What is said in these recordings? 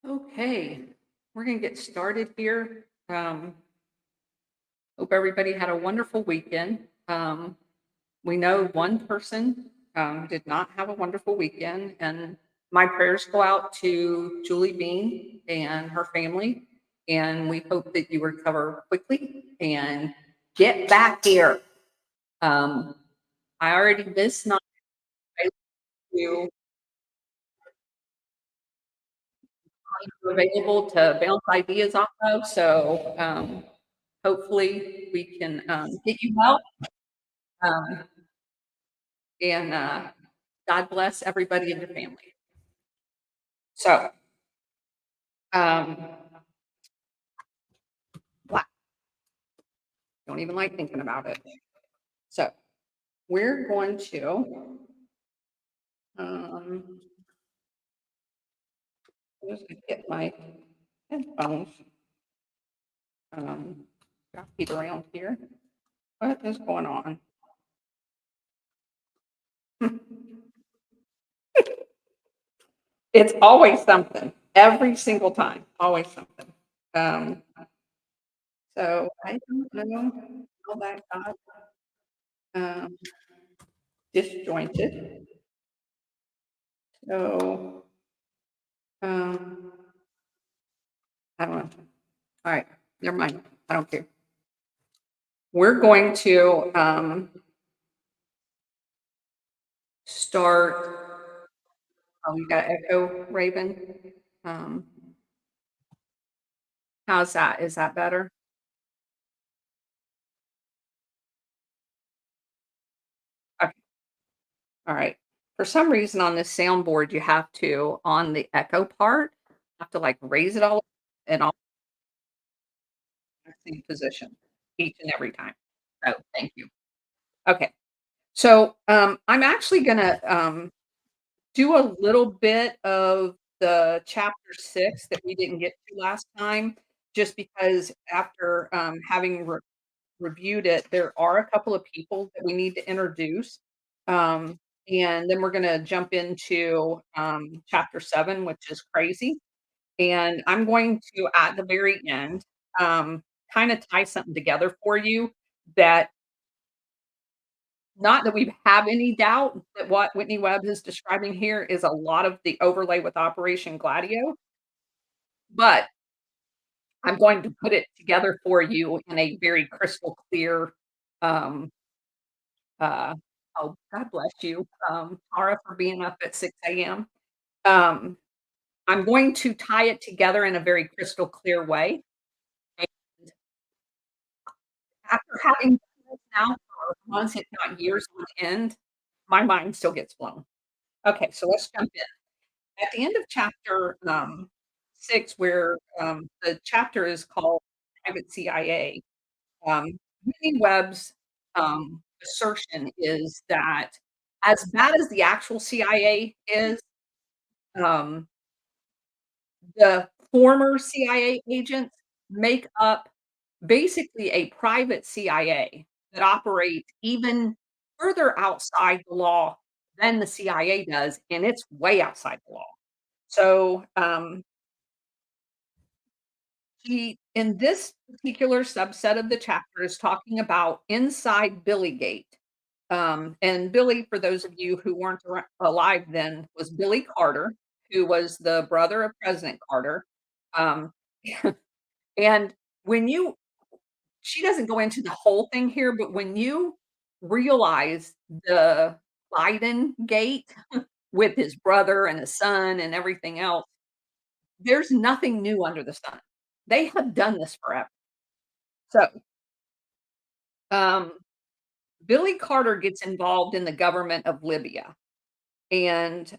Okay, we're going to get started here. Hope everybody had a wonderful weekend. We know one person did not have a wonderful weekend, and my prayers go out to Julie Bean and her family. And we hope that you recover quickly and get back here. Um, I already missed not you available to bounce ideas off of. So hopefully we can get you well. Um, and God bless everybody in your family. So, um, wow, don't even like thinking about it. So, we're going to, um, I'm just gonna get my headphones, um, copied around here. What is going on? It's always something, every single time, always something. Um, so I don't know how that got um, disjointed. So, um, I don't know. All right, never mind. I don't care. We're going to start. Oh, you got echo, Raven. Um, how's that? Is that better? Okay. All right. For some reason on this soundboard, you have to on the echo part, have to like raise it all and all in the same position each and every time. Oh, thank you. Okay. So I'm actually gonna do a little bit of the chapter 6 that we didn't get to last time, just because after, having reviewed it, there are a couple of people that we need to introduce, um, and then we're gonna jump into, chapter 7, which is crazy, and I'm going to, at the very end, kinda tie something together for you that not that we have any doubt that what Whitney Webb is describing here is a lot of the overlay with Operation Gladio, but I'm going to put it together for you in a very crystal clear, um, uh oh, God bless you, Tara, for being up at 6 AM. Um, I'm going to tie it together in a very crystal clear way, and after having done this now for months, if not years on end, my mind still gets blown. Okay, so let's jump in. At the end of chapter, 6, where, the chapter is called Private CIA, Whitney Webb's, assertion is that as bad as the actual CIA is, um, the former CIA agents make up basically a private CIA that operates even further outside the law than the CIA does, and it's way outside the law. So, he in this particular subset of the chapter is talking about inside Billygate. And Billy, for those of you who weren't alive then, was Billy Carter, who was the brother of President Carter. Um, and when you she doesn't go into the whole thing here, but when you realize the Biden gate with his brother and his son and everything else, there's nothing new under the sun. They have done this forever. So, um, Billy Carter gets involved in the government of Libya, and,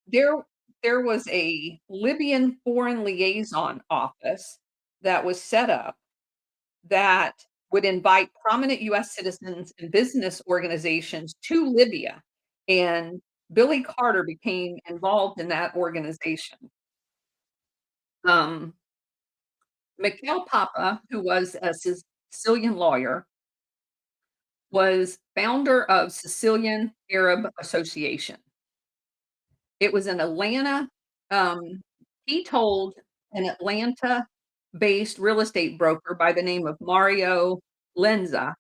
there there was a Libyan foreign liaison office that was set up that would invite prominent US citizens and business organizations to Libya, and Billy Carter became involved in that organization. Um, Mikhail Papa, who was a Sicilian lawyer, was founder of Sicilian Arab Association. It was in Atlanta, Um, he told an Atlanta-based real estate broker by the name of Mario Lenza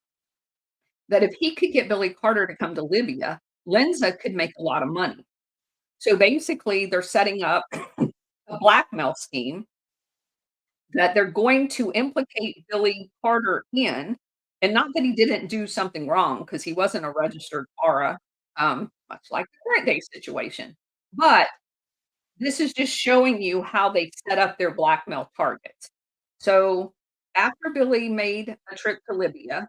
that if he could get Billy Carter to come to Libya, Lenza could make a lot of money. So basically, they're setting up a blackmail scheme that they're going to implicate Billy Carter in, and not that he didn't do something wrong, because he wasn't a registered para, much like the current day situation. But this is just showing you how they set up their blackmail targets. So after Billy made a trip to Libya,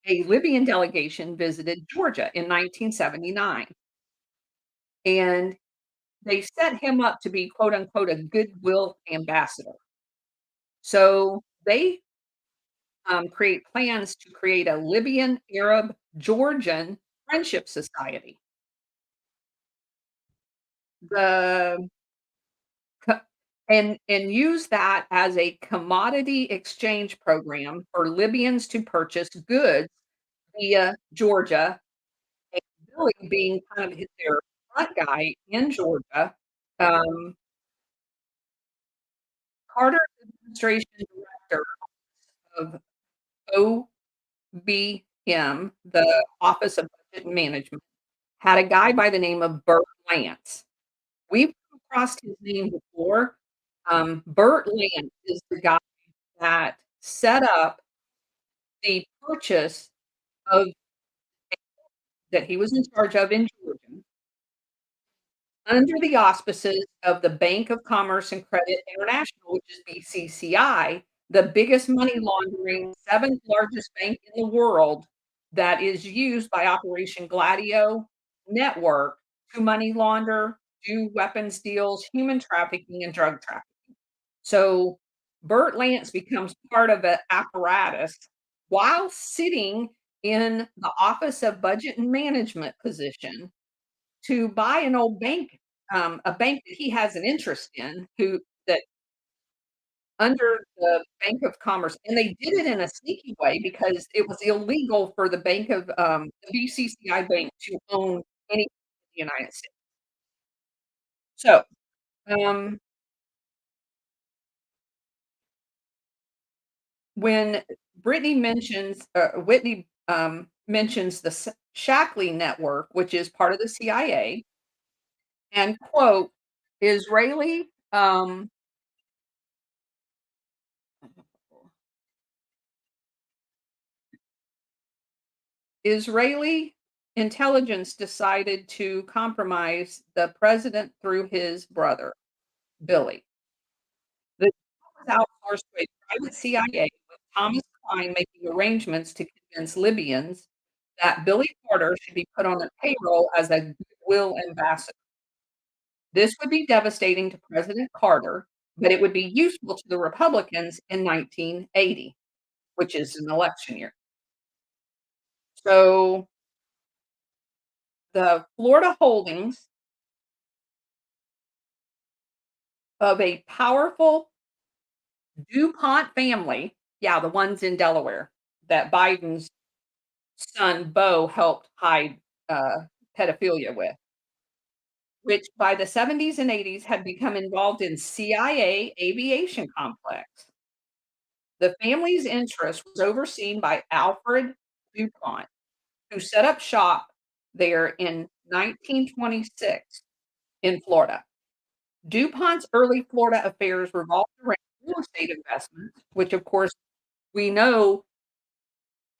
a Libyan delegation visited Georgia in 1979, and they set him up to be quote unquote a goodwill ambassador. So they create plans to create a Libyan Arab Georgian friendship society. The co- and use that as a commodity exchange program for Libyans to purchase goods via Georgia, and Billy being kind of their front guy in Georgia. Um, Carter administration director of OBM, the Office of Budget and Management, had a guy by the name of Bert Lance. We've come across his name before. Bert Lance is the guy that set up the purchase of that he was in charge of in Georgia, under the auspices of the Bank of Commerce and Credit International, which is BCCI, the biggest money laundering, 7th largest bank in the world, that is used by Operation Gladio network to money launder, do weapons deals, human trafficking, and drug trafficking. So Burt Lance becomes part of the apparatus while sitting in the Office of Budget and Management position to buy an old bank, a bank that he has an interest in, who that under the Bank of Commerce, and they did it in a sneaky way because it was illegal for the Bank of the BCCI Bank to own any in the United States. So, um, when Whitney mentions the Shackley network, which is part of the CIA, and quote, Israeli Israeli intelligence decided to compromise the president through his brother, Billy. The deal was outsourced to a private CIA with Thomas Klein making arrangements to convince Libyans that Billy Carter should be put on the payroll as a goodwill ambassador. This would be devastating to President Carter, but it would be useful to the Republicans in 1980, which is an election year. So the Florida holdings of a powerful DuPont family, yeah, the ones in Delaware that Biden's son, Beau, helped hide, pedophilia with, which by the '70s and '80s had become involved in CIA aviation complex. The family's interest was overseen by Alfred DuPont, who set up shop there in 1926 in Florida. DuPont's early Florida affairs revolved around real estate investments, which of course we know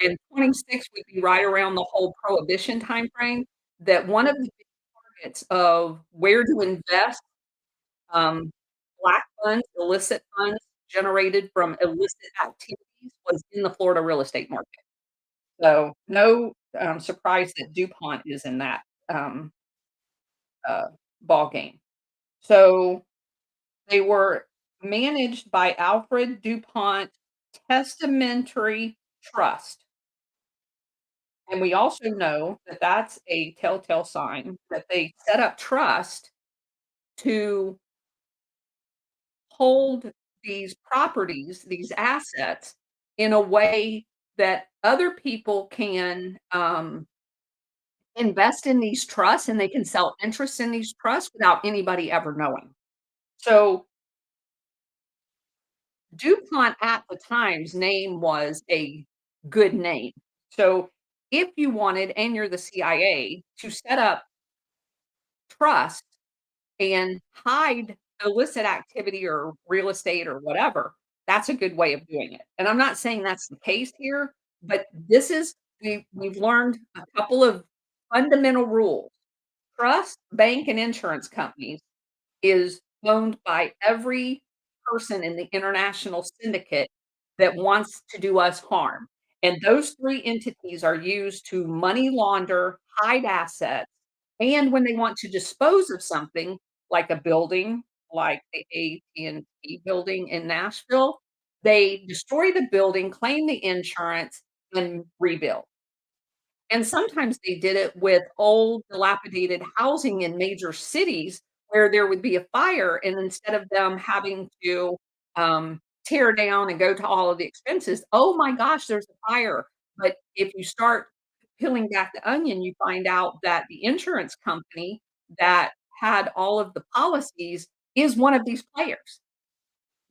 and 26 would be right around the whole prohibition timeframe, that one of the big targets of where to invest, um, black funds, illicit funds generated from illicit activities was in the Florida real estate market. So, no, surprise that DuPont is in that, um, uh, ballgame. So, they were managed by Alfred DuPont Testamentary Trust. And we also know that that's a telltale sign that they set up trust to hold these properties, these assets in a way that other people can, invest in these trusts, and they can sell interest in these trusts without anybody ever knowing. So, DuPont at the time's name was a good name. So, if you wanted and you're the CIA to set up trust and hide illicit activity or real estate or whatever, that's a good way of doing it. And I'm not saying that's the case here, but this is we've learned a couple of fundamental rules. Trust, bank, and insurance companies is owned by every person in the international syndicate that wants to do us harm. And those 3 entities are used to money launder, hide assets, and when they want to dispose of something, like a building, like the AT&T building in Nashville, they destroy the building, claim the insurance, and rebuild. And sometimes they did it with old dilapidated housing in major cities where there would be a fire, and instead of them having to, tear down and go to all of the expenses, "Oh my gosh, there's a fire." But if you start peeling back the onion, you find out that the insurance company that had all of the policies is one of these players,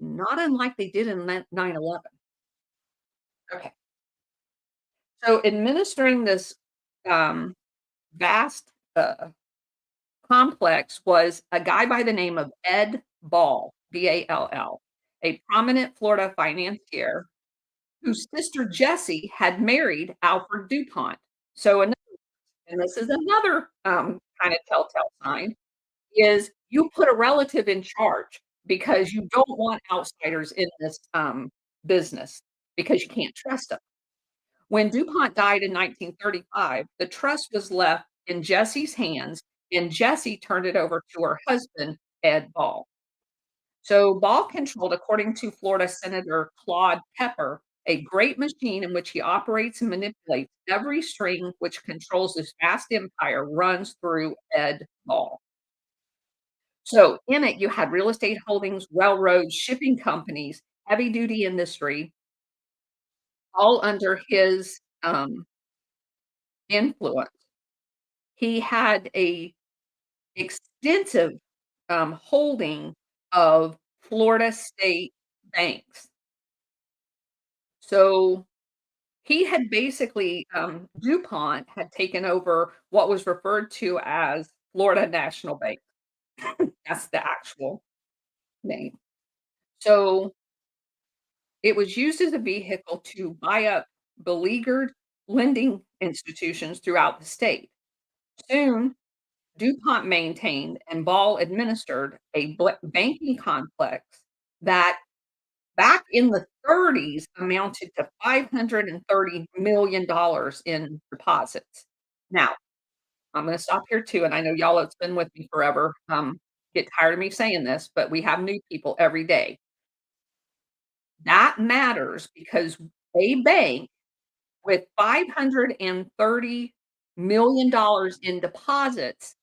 not unlike they did in 9/11. Okay. So administering this, um, vast, complex was a guy by the name of Ed Ball, Ball, a prominent Florida financier whose sister Jessie had married Alfred DuPont. So, and this is another kind of telltale sign, is you put a relative in charge because you don't want outsiders in this business because you can't trust them. When DuPont died in 1935, the trust was left in Jessie's hands, and Jessie turned it over to her husband, Ed Ball. So Ball controlled, according to Florida Senator Claude Pepper, a great machine in which he operates and manipulates every string which controls this vast empire runs through Ed Ball. So in it, you had real estate holdings, railroads, shipping companies, heavy duty industry, all under his influence. He had a extensive, holding of Florida state banks. So, he had basically, DuPont had taken over what was referred to as Florida National Bank. That's the actual name. So, it was used as a vehicle to buy up beleaguered lending institutions throughout the state. Soon, DuPont maintained and Ball administered a banking complex that back in the 30s amounted to $530 million in deposits. Now, I'm gonna stop here too, and I know y'all have been with me forever, get tired of me saying this, but we have new people every day. That matters because a bank with $530 million in deposits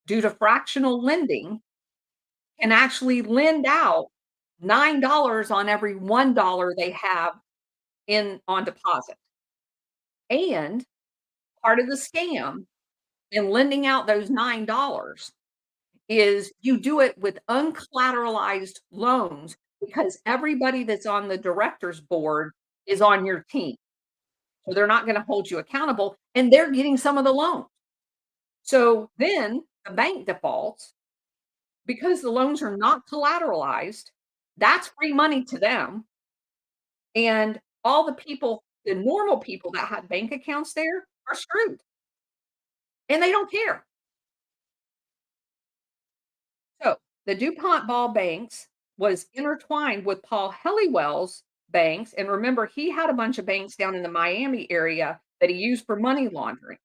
due to fractional lending can actually lend out $9 on every $1 they have in on deposit. And part of the scam in lending out those $9 is you do it with uncollateralized loans because everybody that's on the director's board is on your team. So they're not gonna hold you accountable, and they're getting some of the loan. So then the bank defaults because the loans are not collateralized. That's free money to them. And all the normal people that had bank accounts there are screwed, and they don't care. So, the DuPont Ball Banks was intertwined with Paul Helliwell's banks, and remember, he had a bunch of banks down in the Miami area that he used for money laundering.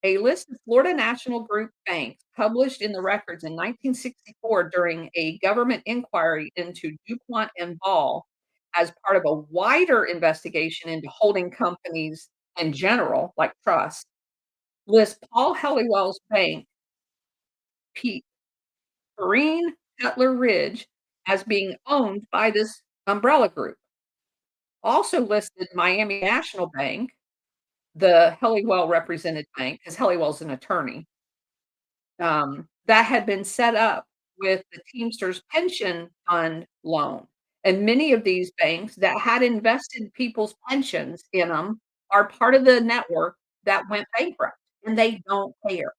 A list of Florida National Group banks published in the records in 1964 during a government inquiry into DuPont and Ball as part of a wider investigation into holding companies in general, like trusts, lists Paul Helliwell's bank, P Perrine Cutler Ridge, as being owned by this umbrella group. Also listed Miami National Bank, the Helliwell represented bank, 'cause Helliwell's an attorney, that had been set up with the Teamsters pension fund loan. And many of these banks that had invested people's pensions in them are part of the network that went bankrupt, and they don't care.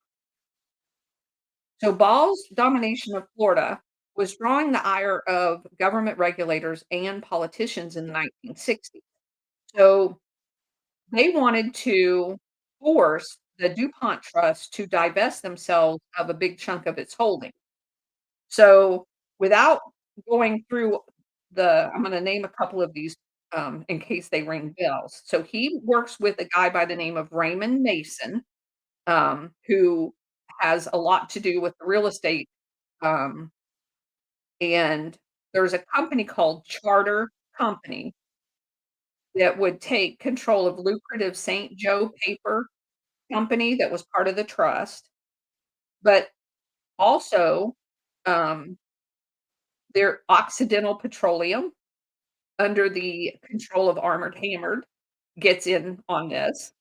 So Ball's domination of Florida was drawing the ire of government regulators and politicians in the 1960s. So they wanted to force the DuPont Trust to divest themselves of a big chunk of its holding. So, without going through I'm gonna name a couple of these, in case they ring bells. So he works with a guy by the name of Raymond Mason, who has a lot to do with the real estate, um, and there's a company called Charter Company that would take control of lucrative St. Joe paper company that was part of the trust, but also, um, their Occidental Petroleum under the control of Armored Hammered gets in on this,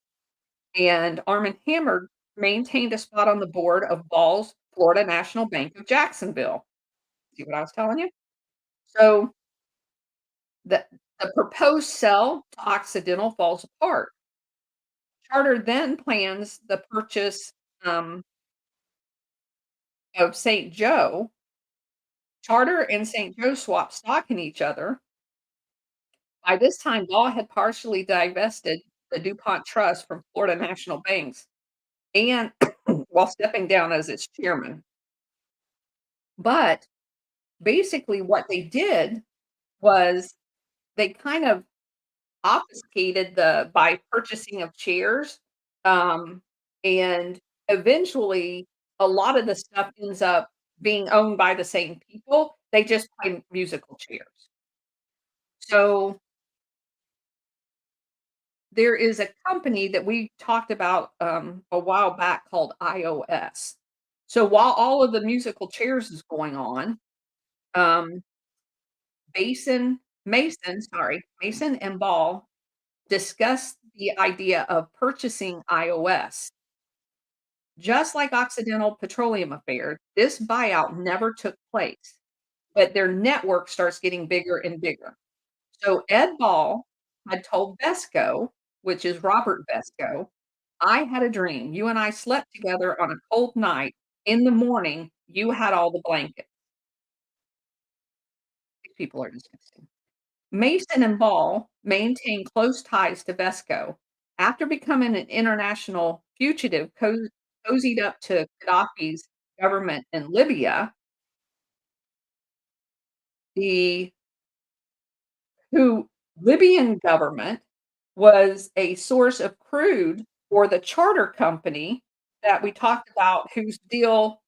and Arm& Hammered maintained a spot on the board of Ball's Florida National Bank of Jacksonville. See what I was telling you? So, the the proposed sell to Occidental falls apart. Charter then plans the purchase, of St. Joe. Charter and St. Joe swap stock in each other. By this time, Ball had partially divested the DuPont Trust from Florida National Banks and while stepping down as its chairman. But basically, what they did was they kind of obfuscated the by purchasing of shares, um, and eventually, a lot of the stuff ends up being owned by the same people. They just play musical chairs. So there is a company that we talked about, a while back called iOS. So while all of the musical chairs is going on, um, Mason and Ball discussed the idea of purchasing iOS. Just like Occidental Petroleum affair, this buyout never took place, but their network starts getting bigger and bigger. So Ed Ball had told Vesco, which is Robert Vesco, "I had a dream. You and I slept together on a cold night. In the morning, you had all the blankets." These people are disgusting. Mason and Ball maintained close ties to Vesco. After becoming an international fugitive cozied up to Gaddafi's government in Libya, the who Libyan government was a source of crude for the charter company that we talked about whose deal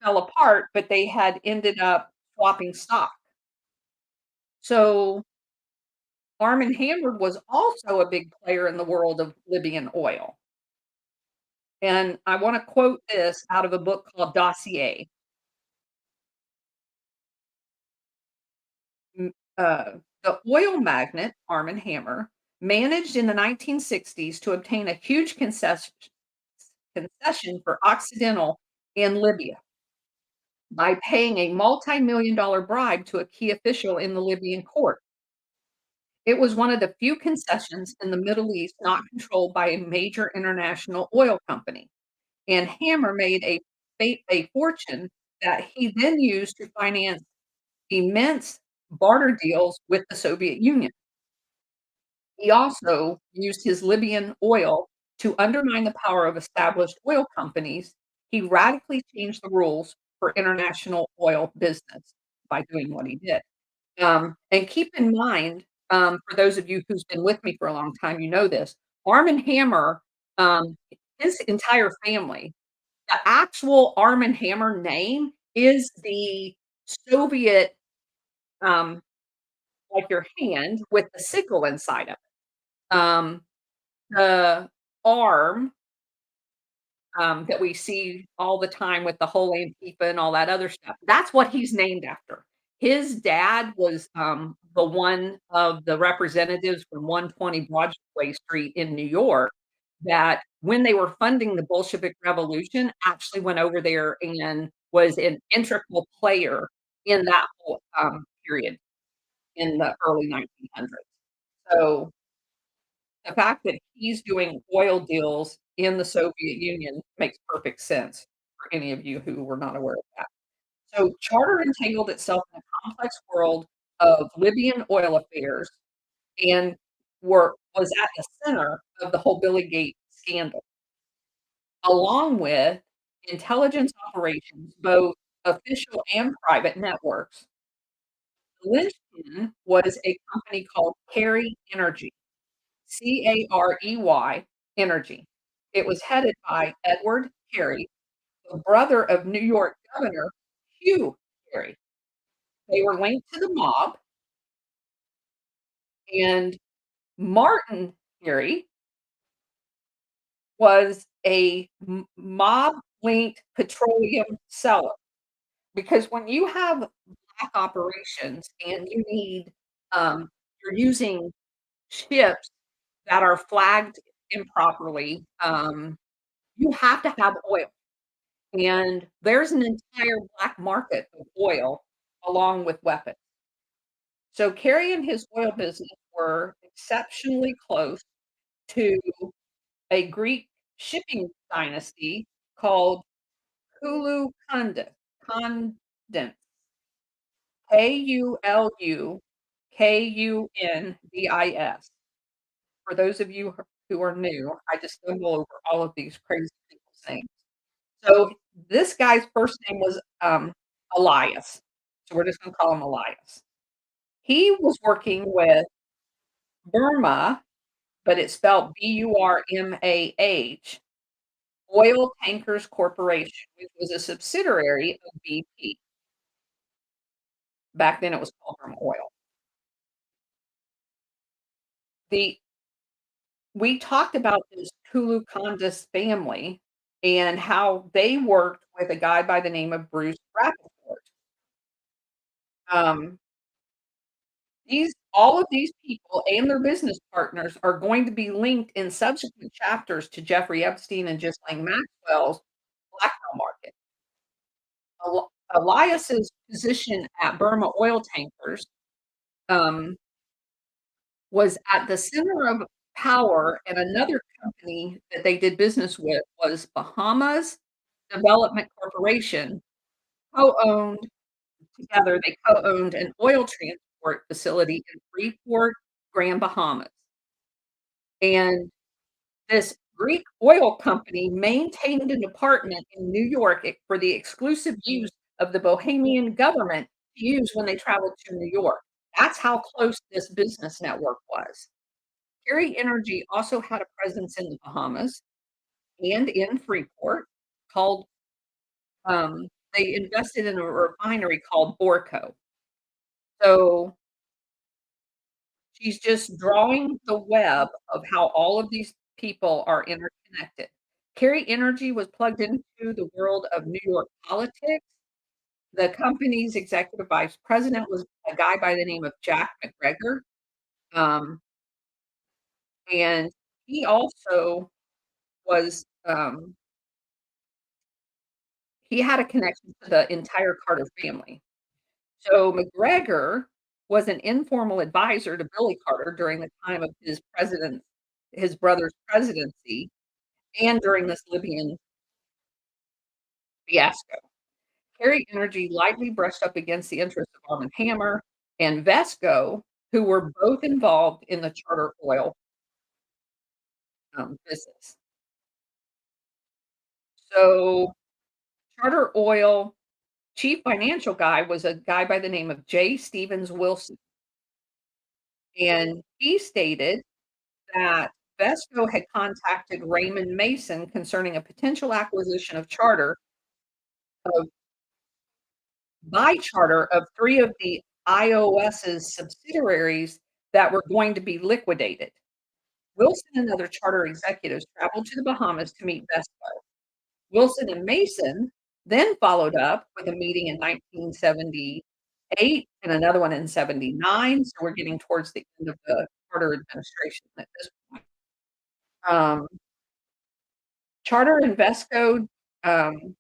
fell apart, but they had ended up swapping stock. So Arm& Hammer was also a big player in the world of Libyan oil. And I wanna quote this out of a book called Dossier. M The oil magnate, Arm& Hammer, managed in the 1960s to obtain a huge concession for Occidental in Libya by paying a multi-million dollar bribe to a key official in the Libyan court. It was one of the few concessions in the Middle East not controlled by a major international oil company, and Hammer made a fortune that he then used to finance immense barter deals with the Soviet Union. He also used his Libyan oil to undermine the power of established oil companies. He radically changed the rules for international oil business by doing what he did. And keep in mind, for those of you who's been with me for a long time, you know this. Arm& Hammer, um, his entire family, the actual Arm& Hammer name is the Soviet, um, like your hand with the sickle inside of it. The arm, that we see all the time with the whole Antifa and all that other stuff, that's what he's named after. His dad was, the one of the representatives from 120 Broadway Street in New York, that when they were funding the Bolshevik Revolution, actually went over there and was an integral player in that whole, period in the early 1900s. So, the fact that he's doing oil deals in the Soviet Union makes perfect sense for any of you who were not aware of that. So, Charter entangled itself in a complex world of Libyan oil affairs and was at the center of the whole Billy Gates scandal, along with intelligence operations, both official and private networks. The linchpin was a company called Carey Energy, Carey Energy. It was headed by Edward Carey, the brother of New York Governor Hugh Carey. They were linked to the mob, and Martin Carey was a mob-linked petroleum seller. Because when you have black operations and you're using ships that are flagged improperly, you have to have oil, and there's an entire black market of oil along with weapons. So Kerry and his oil business were exceptionally close to a Greek shipping dynasty called Kulu Kundus, Kulukundis. For those of you who are new, I just stumble over all of these crazy people's names. So, this guy's first name was, Elias, so we're just gonna call him Elias. He was working with Burma, but it's spelled Burmah, Oil Tankers Corporation, which was a subsidiary of BP. Back then, it was called Burma Oil. The We talked about this Kulu-Kandis family and how they worked with a guy by the name of Bruce Rappaport. Um, these All of these people and their business partners are going to be linked in subsequent chapters to Jeffrey Epstein and Ghislaine Maxwell's blackmail market. Elias's position at Burma Oil Tankers, um, was at the center of power, and another company that they did business with was Bahamas Development Corporation, co-owned they co-owned an oil transport facility in Freeport, Grand Bahamas. And this Greek oil company maintained an apartment in New York for the exclusive use of the Bohemian government to use when they traveled to New York. That's how close this business network was. Carey Energy also had a presence in the Bahamas and in Freeport called, they invested in a refinery called Borco. So she's just drawing the web of how all of these people are interconnected. Carey Energy was plugged into the world of New York politics. The company's executive vice president was a guy by the name of Jack McGregor, um, and he also was, he had a connection to the entire Carter family. So McGregor was an informal advisor to Billy Carter during the time of his brother's presidency and during this Libyan fiasco. Kerry Energy lightly brushed up against the interests of Arm& Hammer and Vesco, who were both involved in the Charter Oil, business. So Charter Oil chief financial guy was a guy by the name of J. Stevens Wilson, and he stated that Vesco had contacted Raymond Mason concerning a potential acquisition of of Charter of 3 of the IOS's subsidiaries that were going to be liquidated. Wilson and other Charter executives traveled to the Bahamas to meet Vesco. Wilson and Mason then followed up with a meeting in 1978 and another one in '79, so we're getting towards the end of the Carter administration at this point. Charter and Vesco, um,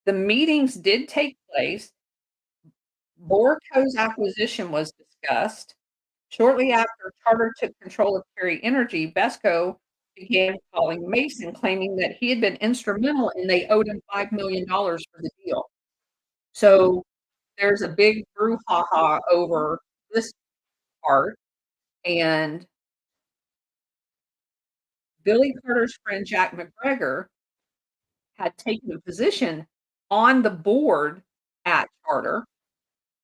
the meetings did take place. Borco's acquisition was discussed. Shortly after Charter took control of Kerry Energy, Vesco began calling Mason, claiming that he had been instrumental and they owed him $5 million for the deal. So there's a big brouhaha over this part, and Billy Carter's friend Jack McGregor had taken a position on the board at Charter,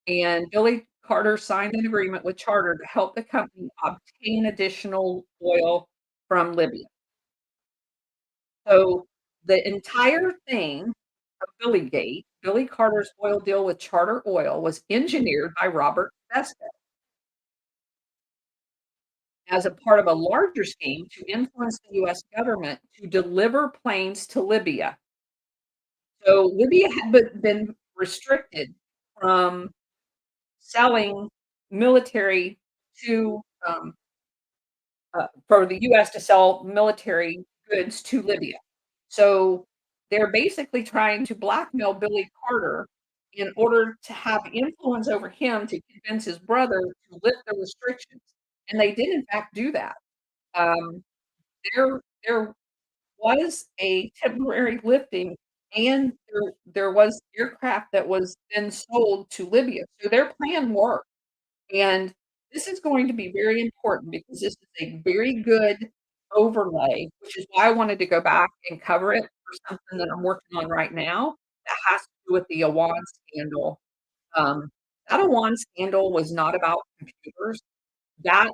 and Billy Carter signed an agreement with Charter to help the company obtain additional oil from Libya. So, the entire thing of Billygate, Billy Carter's oil deal with Charter Oil was engineered by Robert Vesco as a part of a larger scheme to influence the US government to deliver planes to Libya. So, Libya had been restricted from selling military to, for the US to sell military goods to Libya. So, they're basically trying to blackmail Billy Carter in order to have influence over him to convince his brother to lift the restrictions, and they did in fact do that. Um, there was a temporary lifting, and there was aircraft that was then sold to Libya, so their plan worked. And this is going to be very important because this is a very good overlay, which is why I wanted to go back and cover it for something that I'm working on right now that has to do with the Awan scandal. Um, that Awan scandal was not about computers. That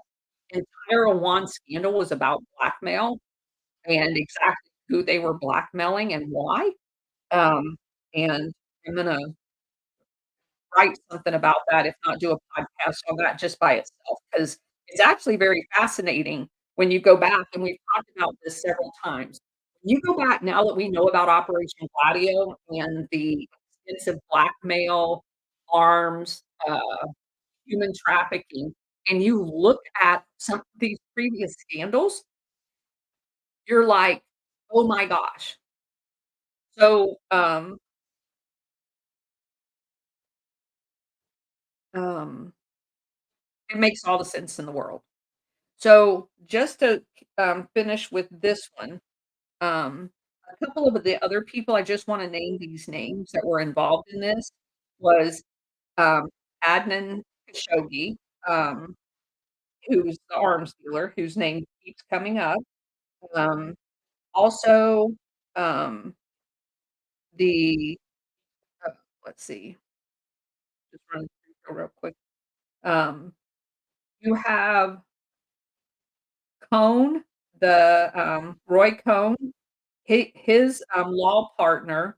entire Awan scandal was about blackmail and exactly who they were blackmailing and why. Um, and I'm gonna write something about that, if not do a podcast on that just by itself, because it's actually very fascinating when you go back, and we've talked about this several times. When you go back now that we know about Operation Gladio and the extensive blackmail, arms, human trafficking, and you look at some of these previous scandals, you're like, "Oh my gosh." So, um, it makes all the sense in the world. So, just to, finish with this one, um, a couple of the other people, I just wanna name these names that were involved in this, was, um, Adnan Khashoggi, um, who's the arms dealer, whose name keeps coming up. Um, also, um, the uh, let's see, just run through real quick. Um, you have Cohn, Roy Cohn, his, law partner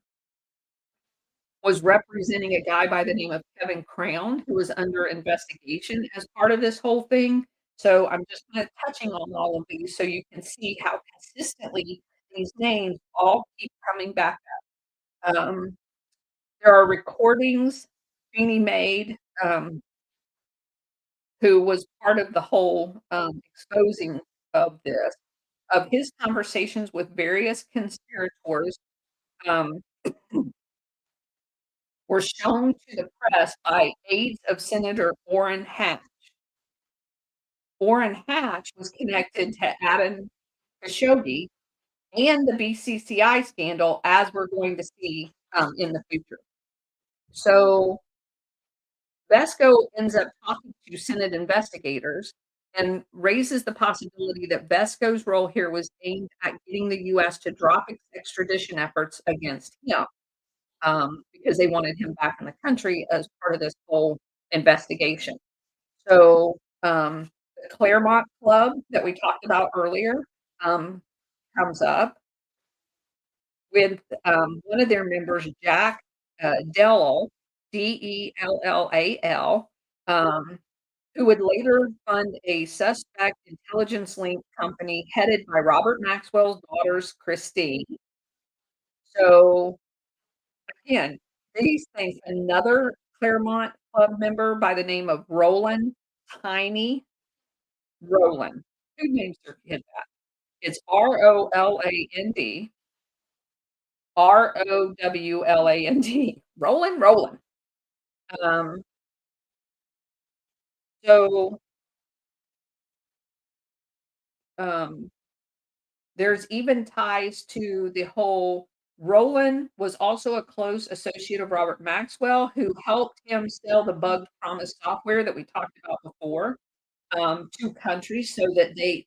was representing a guy by the name of Kevin Crown, who was under investigation as part of this whole thing. So I'm just kinda touching on all of these so you can see how consistently these names all keep coming back up. There are recordings Jeannie made, who was part of the whole, exposing of this, of his conversations with various conspirators, um, were shown to the press by aides of Senator Orrin Hatch. Orrin Hatch was connected to Adam Khashoggi and the BCCI scandal, as we're going to see, in the future. So, Vesco ends up talking to Senate investigators and raises the possibility that Vesco's role here was aimed at getting the US to drop its extradition efforts against him, because they wanted him back in the country as part of this whole investigation. So, the Claremont Club that we talked about earlier, um, comes up with, one of their members, Jack, Dellal, Dellal, um, who would later fund a suspect intelligence link company headed by Robert Maxwell's daughters, Christine. So, again, these things another Claremont Club member by the name of Roland, Tiny Roland. Who names their kid that? It's Roland, Rowland. Rollin', rollin'. Um, so, um, there's even ties to the whole Roland was also a close associate of Robert Maxwell, who helped him sell the bug promise software that we talked about before, to countries so that the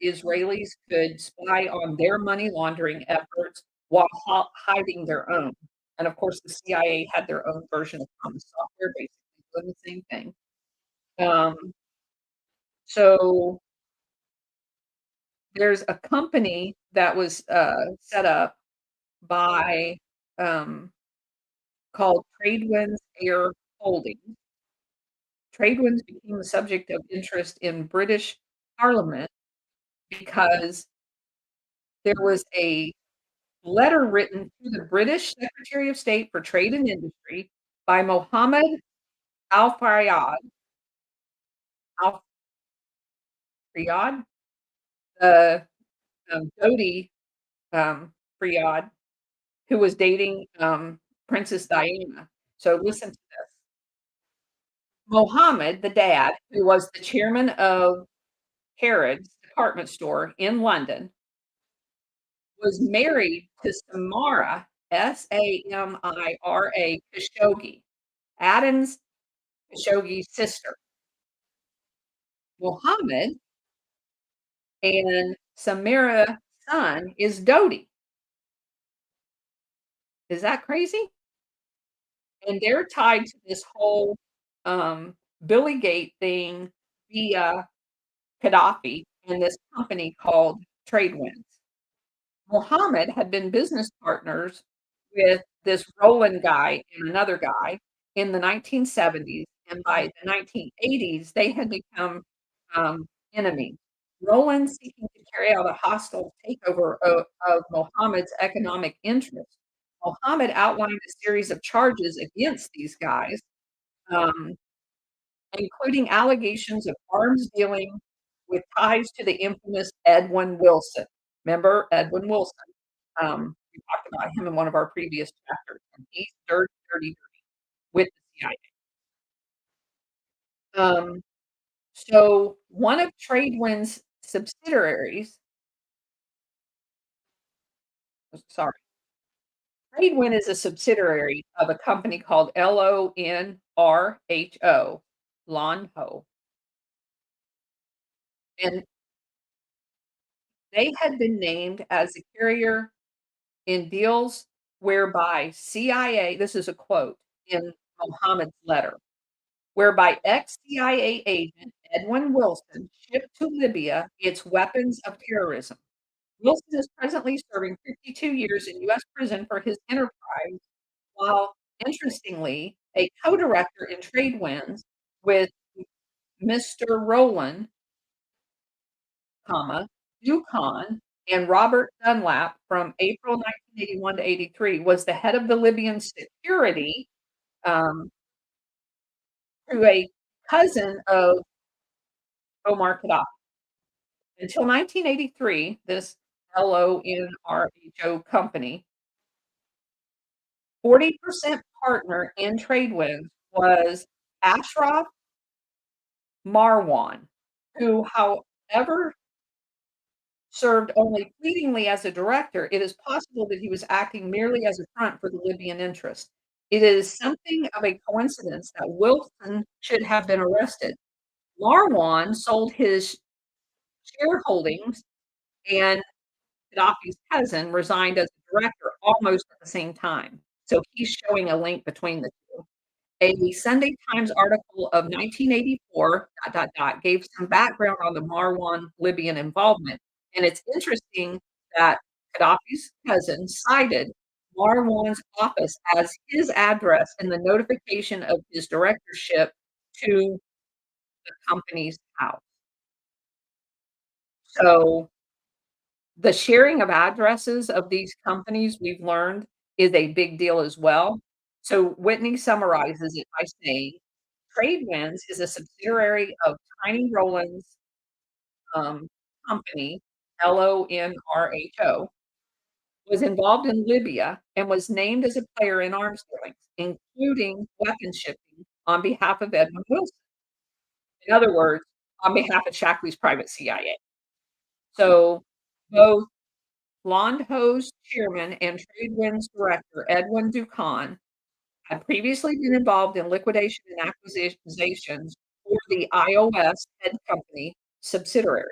Israelis could spy on their money laundering efforts while hiding their own. And of course, the CIA had their own version of promise software, basically doing the same thing. Um, so there's a company that was, set up by, um, called Tradewinds Air Holdings. Tradewinds became the subject of interest in British Parliament because there was a letter written to the British Secretary of State for Trade and Industry by Mohammed Al Fayyad Al Fayyad, the, Dodi, Fayyad, who was dating, Princess Diana. So listen to this. Mohammed, the dad, who was the chairman of Harrods department store in London, was married to Samara, Samira Khashoggi, Adam's Khashoggi's sister. Mohammed and Samira's son is Dodi. Is that crazy? And they're tied to this whole, Billygate thing via Gaddafi and this company called Tradewinds. Mohammed had been business partners with this Roland guy and another guy in the 1970s, and by the 1980s, they had become, enemies. Roland seeking to carry out a hostile takeover of Mohammed's economic interests. Mohammed outlined a series of charges against these guys, um, including allegations of arms dealing with ties to the infamous Edwin Wilson. Remember Edwin Wilson? We talked about him in one of our previous chapters, and he's dirty, dirty, dirty with the CIA. So one of Tradewind's subsidiaries, sorry, Tradewind is a subsidiary of a company called LONRHO, Lonho, and they had been named as a carrier in deals whereby CIA, this is a quote in Mohammed's letter, whereby ex-CIA agent Edwin Wilson shipped to Libya its weapons of terrorism. Wilson is presently serving 52 years in U.S. prison for his enterprise, while interestingly, a co-director in Tradewinds with Mr. Rowland, comma, Yukon, and Robert Dunlap from April 1981 to '83 was the head of the Libyan security, um, to a cousin of Omar Gaddafi. Until 1983, this LONRHO company, 40% partner in Tradewinds was Ashraf Marwan, who, however, served only fleetingly as a director. It is possible that he was acting merely as a front for the Libyan interest. It is something of a coincidence that Wilson should have been arrested. Marwan sold his shareholdings, and Gaddafi's cousin resigned as a director almost at the same time. So he's showing a link between the two. A Sunday Times article of 1984 gave some background on the Marwan Libyan involvement, and it's interesting that Gaddafi's cousin cited Marwan's office as his address in the notification of his directorship to the company's house. So, the sharing of addresses of these companies, we've learned, is a big deal as well. So Whitney summarizes it by saying, Tradewinds is a subsidiary of Tiny Roland's, um, company, Lonrho, was involved in Libya and was named as a player in arms dealings, including weapon shipping on behalf of Edwin Wilson. In other words, on behalf of Shackley's private CIA. So both Londho's chairman and Tradewind's director, Edwin Ducon, had previously been involved in liquidation and acquisitions for the iOS head company subsidiary.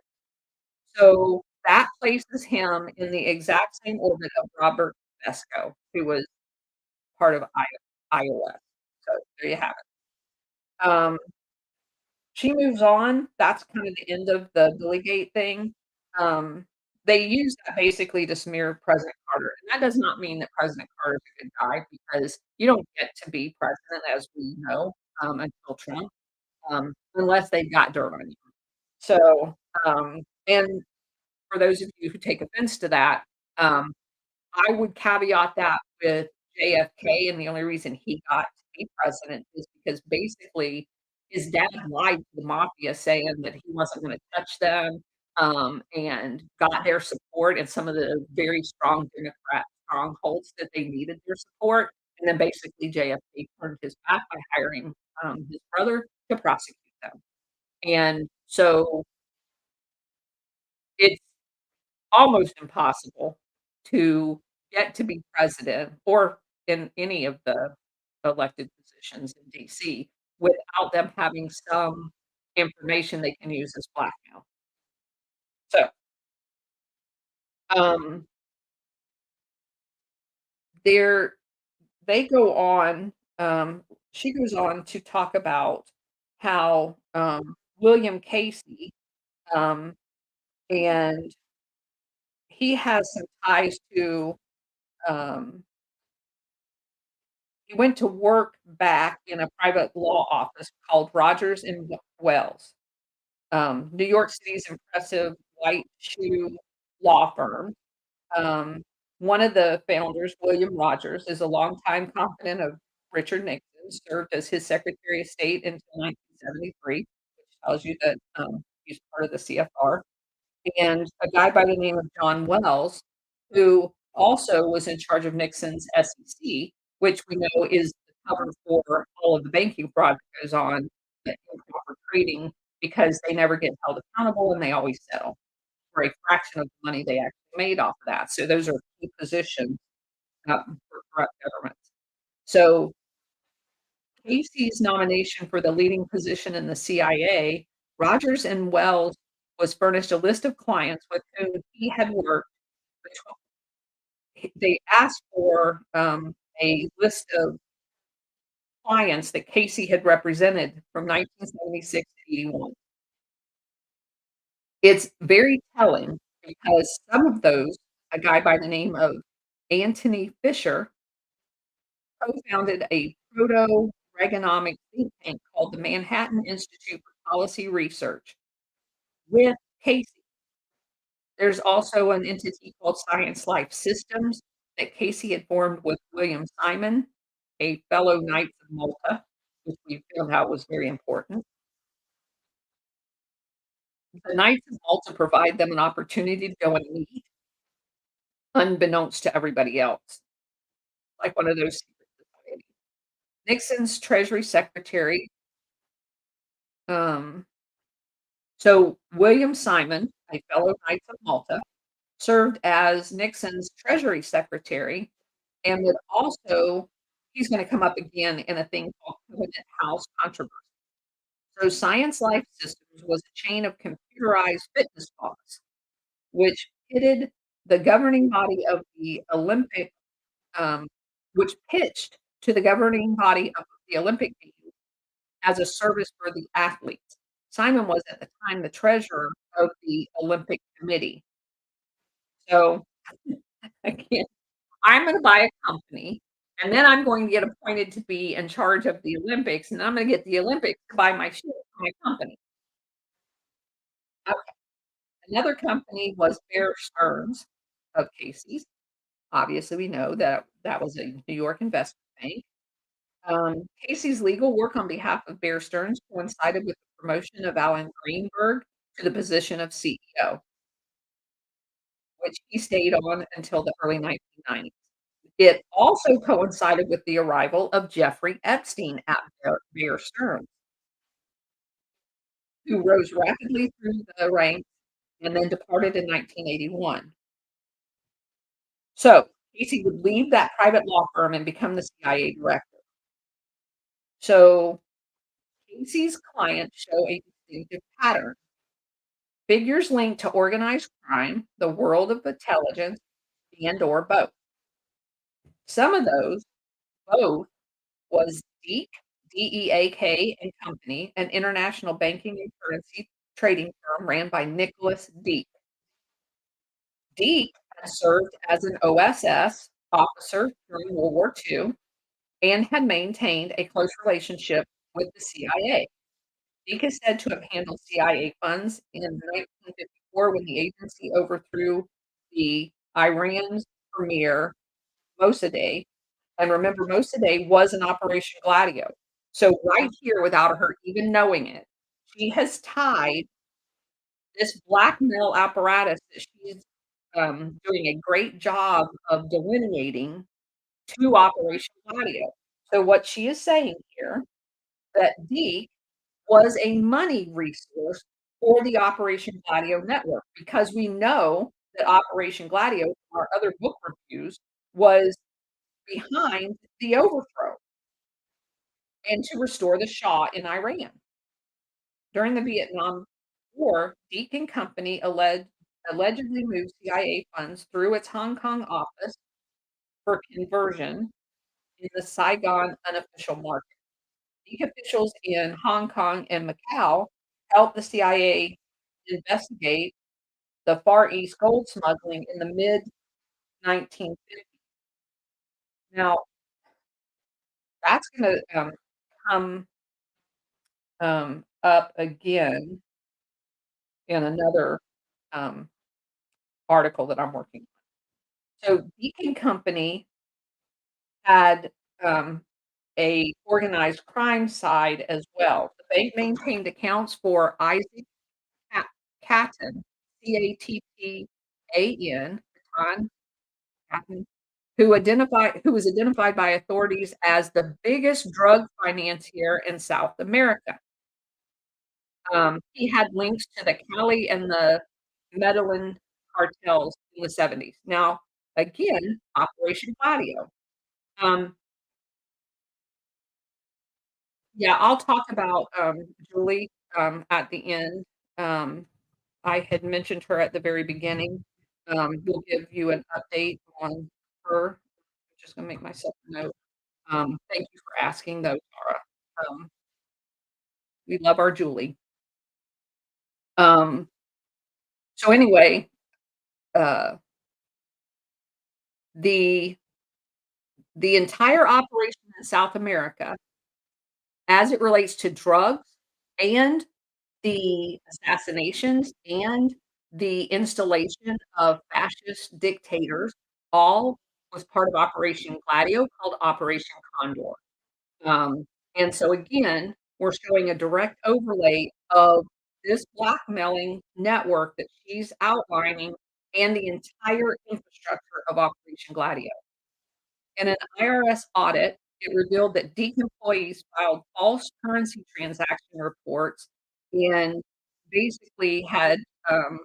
So that places him in the exact same orbit of Robert Vesco, who was part of iOS. So there you have it. She moves on. That's kind of the end of the Billygate thing. Um, they use that basically to smear President Carter, and that does not mean that President Carter is a good guy because you don't get to be president, as we know, until Trump, unless they've got dirt on you. So, and for those of you who take offense to that, um, I would caveat that with JFK, and the only reason he got to be president is because basically his dad lied to the mafia saying that he wasn't gonna touch them, and got their support in some of the very strong Democrat strongholds that they needed their support, and then basically JFK turned his back by hiring, his brother to prosecute them. And so it's almost impossible to get to be president or in any of the elected positions in DC without them having some information they can use as blackmail. So, um, there they go on, she goes on to talk about how, William Casey, um, and he has some ties to, um he went to work back in a private law office called Rogers& and Wells, New York City's impressive white shoe law firm. Um, one of the founders, William Rogers, is a longtime confidant of Richard Nixon, served as his Secretary of State until 1973, which tells you that, he's part of the CFR, and a guy by the name of John Wells, who also was in charge of Nixon's SEC, which we know is the cover for all of the banking fraud that goes on, the improper trading, because they never get held accountable and they always settle for a fraction of the money they actually made off of that. So those are key positions, for corrupt governments. So Casey's nomination for the leading position in the CIA, Rogers and Wells was furnished a list of clients with whom he had worked. They asked for, a list of clients that Casey had represented from 1976 to '81. It's very telling because some of those, a guy by the name of Anthony Fisher co-founded a proto-Reaganomics think tank called the Manhattan Institute for Policy Research with Casey. There's also an entity called Science Life Systems that Casey had formed with William Simon, a fellow Knights of Malta, which we found out was very important. The Knights of Malta provide them an opportunity to go and meet unbeknownst to everybody else, like one of those secret societies. Nixon's Treasury Secretary, um, so William Simon, a fellow Knights of Malta, served as Nixon's Treasury Secretary and would also he's gonna come up again in a thing called Covenant House controversy. So Science Life Systems was a chain of computerized fitness talks, which pitted the governing body of the Olympic, um, which pitched to the governing body of the Olympic Games as a service for the athletes. Simon was at the time the treasurer of the Olympic Committee. So, again, I'm gonna buy a company, and then I'm going to get appointed to be in charge of the Olympics, and I'm gonna get the Olympics to buy my share for my company. Okay. Another company was Bear Stearns of Casey's. Obviously, we know that that was a New York investment bank. Casey's legal work on behalf of Bear Stearns coincided with the promotion of Alan Greenberg to the position of CEO. which he stayed on until the early 1990s. It also coincided with the arrival of Jeffrey Epstein at Bear Stearns, who rose rapidly through the ranks and then departed in 1981. So, Casey would leave that private law firm and become the CIA director. So, Casey's clients show a distinctive pattern. Figures linked to organized crime, the world of intelligence, and or both. Some of those, both, was Deak, Deak and Company, an international banking and currency trading firm ran by Nicholas Deak. Deak had served as an OSS officer during World War II and had maintained a close relationship with the CIA. Deak is said to have handled CIA funds in 1954 when the agency overthrew the Iran's premier Mossadegh, and remember Mossadegh was in Operation Gladio. So right here, without her even knowing it, she has tied this blackmail apparatus that she's, doing a great job of delineating to Operation Gladio. So what she is saying here, that Deke was a money resource for the Operation Gladio network, because we know that Operation Gladio, from our other book reviews, was behind the overthrow and to restore the Shah in Iran. During the Vietnam War, Deak and Company allegedly moved CIA funds through its Hong Kong office for conversion in the Saigon unofficial market. Deak officials in Hong Kong and Macau helped the CIA investigate the Far East gold smuggling in the mid-1950s. Now, that's gonna, come, up again in another, um, article that I'm working on. So Beacon Company had, a organized crime side as well. The bank maintained accounts for Isaac Ca Catton, Cattan, Catan Catton, who was identified by authorities as the biggest drug financier in South America. He had links to the Cali and the Medellin cartels in the '70s. Now, again, Operation Gladio. Um, yeah, I'll talk about, Julie, at the end. Um, I had mentioned her at the very beginning. We'll give you an update on her. Just gonna make myself a note. Thank you for asking though, Tara. Um, we love our Julie. Um, so anyway, uh, the the entire operation in South America, as it relates to drugs and the assassinations and the installation of fascist dictators, all was part of Operation Gladio, called Operation Condor. Um, and so again, we're showing a direct overlay of this blackmailing network that she's outlining and the entire infrastructure of Operation Gladio. In an IRS audit, it revealed that Deke employees filed false currency transaction reports and basically had, um,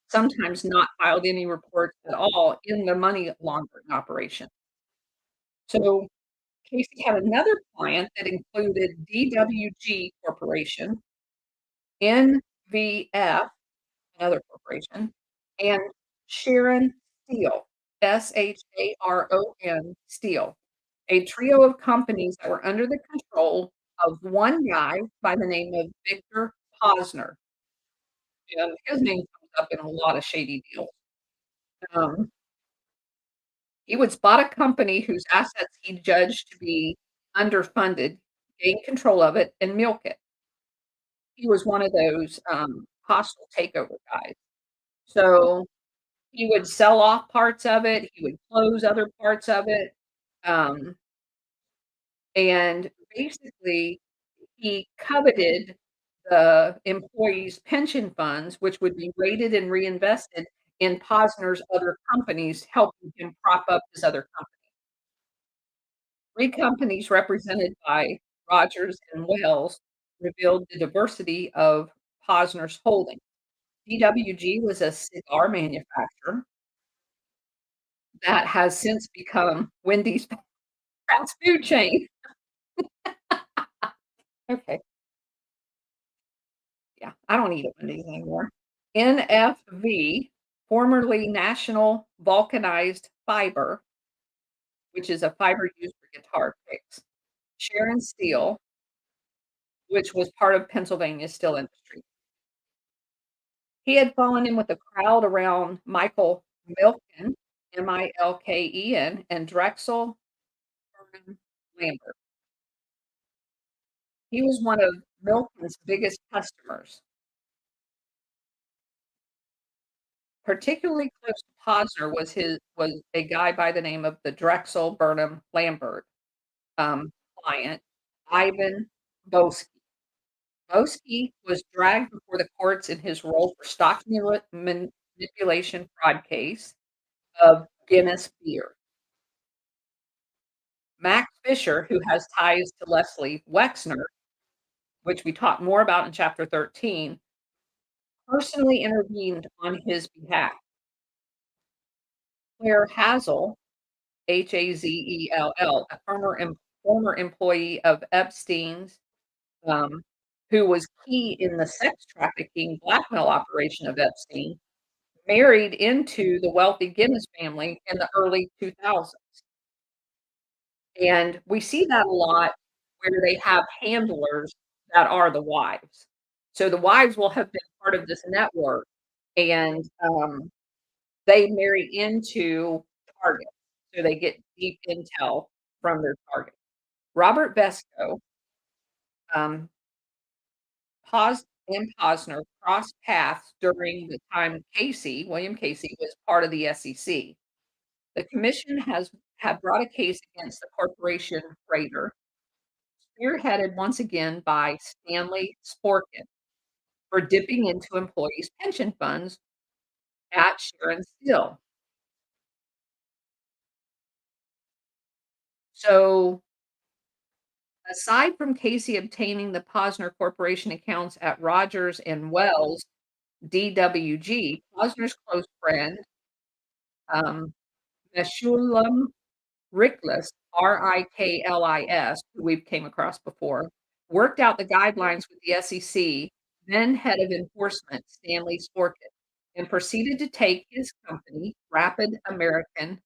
sometimes not filed any reports at all in the money laundering operation. So Casey had another client that included DWG Corporation, NVF, another corporation, and Sharon Steel, Sharon Steel, a trio of companies that were under the control of one guy by the name of Victor Posner, and his name comes up in a lot of shady deals. Um, he would spot a company whose assets he judged to be underfunded, gain control of it, and milk it. He was one of those, hostile takeover guys. So, he would sell off parts of it, he would close other parts of it, um, and basically, he coveted the employees' pension funds, which would be raided and reinvested in Posner's other companies, helping him prop up his other company. 3 companies represented by Rogers and Wells revealed the diversity of Posner's holdings. DWG was a cigar manufacturer that has since become Wendy's fast food chain. Okay, yeah, I don't eat at Wendy's anymore. NFV, formerly National Vulcanized Fiber, which is a fiber used for guitar picks. Sharon Steel, which was part of Pennsylvania steel industry. He had fallen in with the crowd around Michael Milken, Milken, and Drexel Burnham Lambert. He was one of Milken's biggest customers. Particularly close to Posner was a guy by the name of the Drexel Burnham Lambert, client, Ivan Boesky. Boesky was dragged before the courts in his role for stock manipulation fraud case of Guinness beer. Max Fisher, who has ties to Leslie Wexner, which we talk more about in chapter 13, personally intervened on his behalf. Claire Hazel, Hazell, a former employee of Epstein's, um, who was key in the sex trafficking blackmail operation of Epstein, married into the wealthy Guinness family in the early 2000s. And we see that a lot where they have handlers that are the wives. So the wives will have been part of this network, and, they marry into targets, so they get deep intel from their target. Robert Vesco, um, Posner crossed paths during the time William Casey, was part of the SEC. The commission had brought a case against the corporation freighter, spearheaded once again by Stanley Sporkin for dipping into employees' pension funds at Sharon Steel. So, aside from Casey obtaining the Posner Corporation accounts at Rogers and Wells, DWG, Posner's close friend, um, Meshulam Riklis, Riklis, who we've came across before, worked out the guidelines with the SEC, then head of enforcement, Stanley Sporkin, and proceeded to take his company, Rapid American,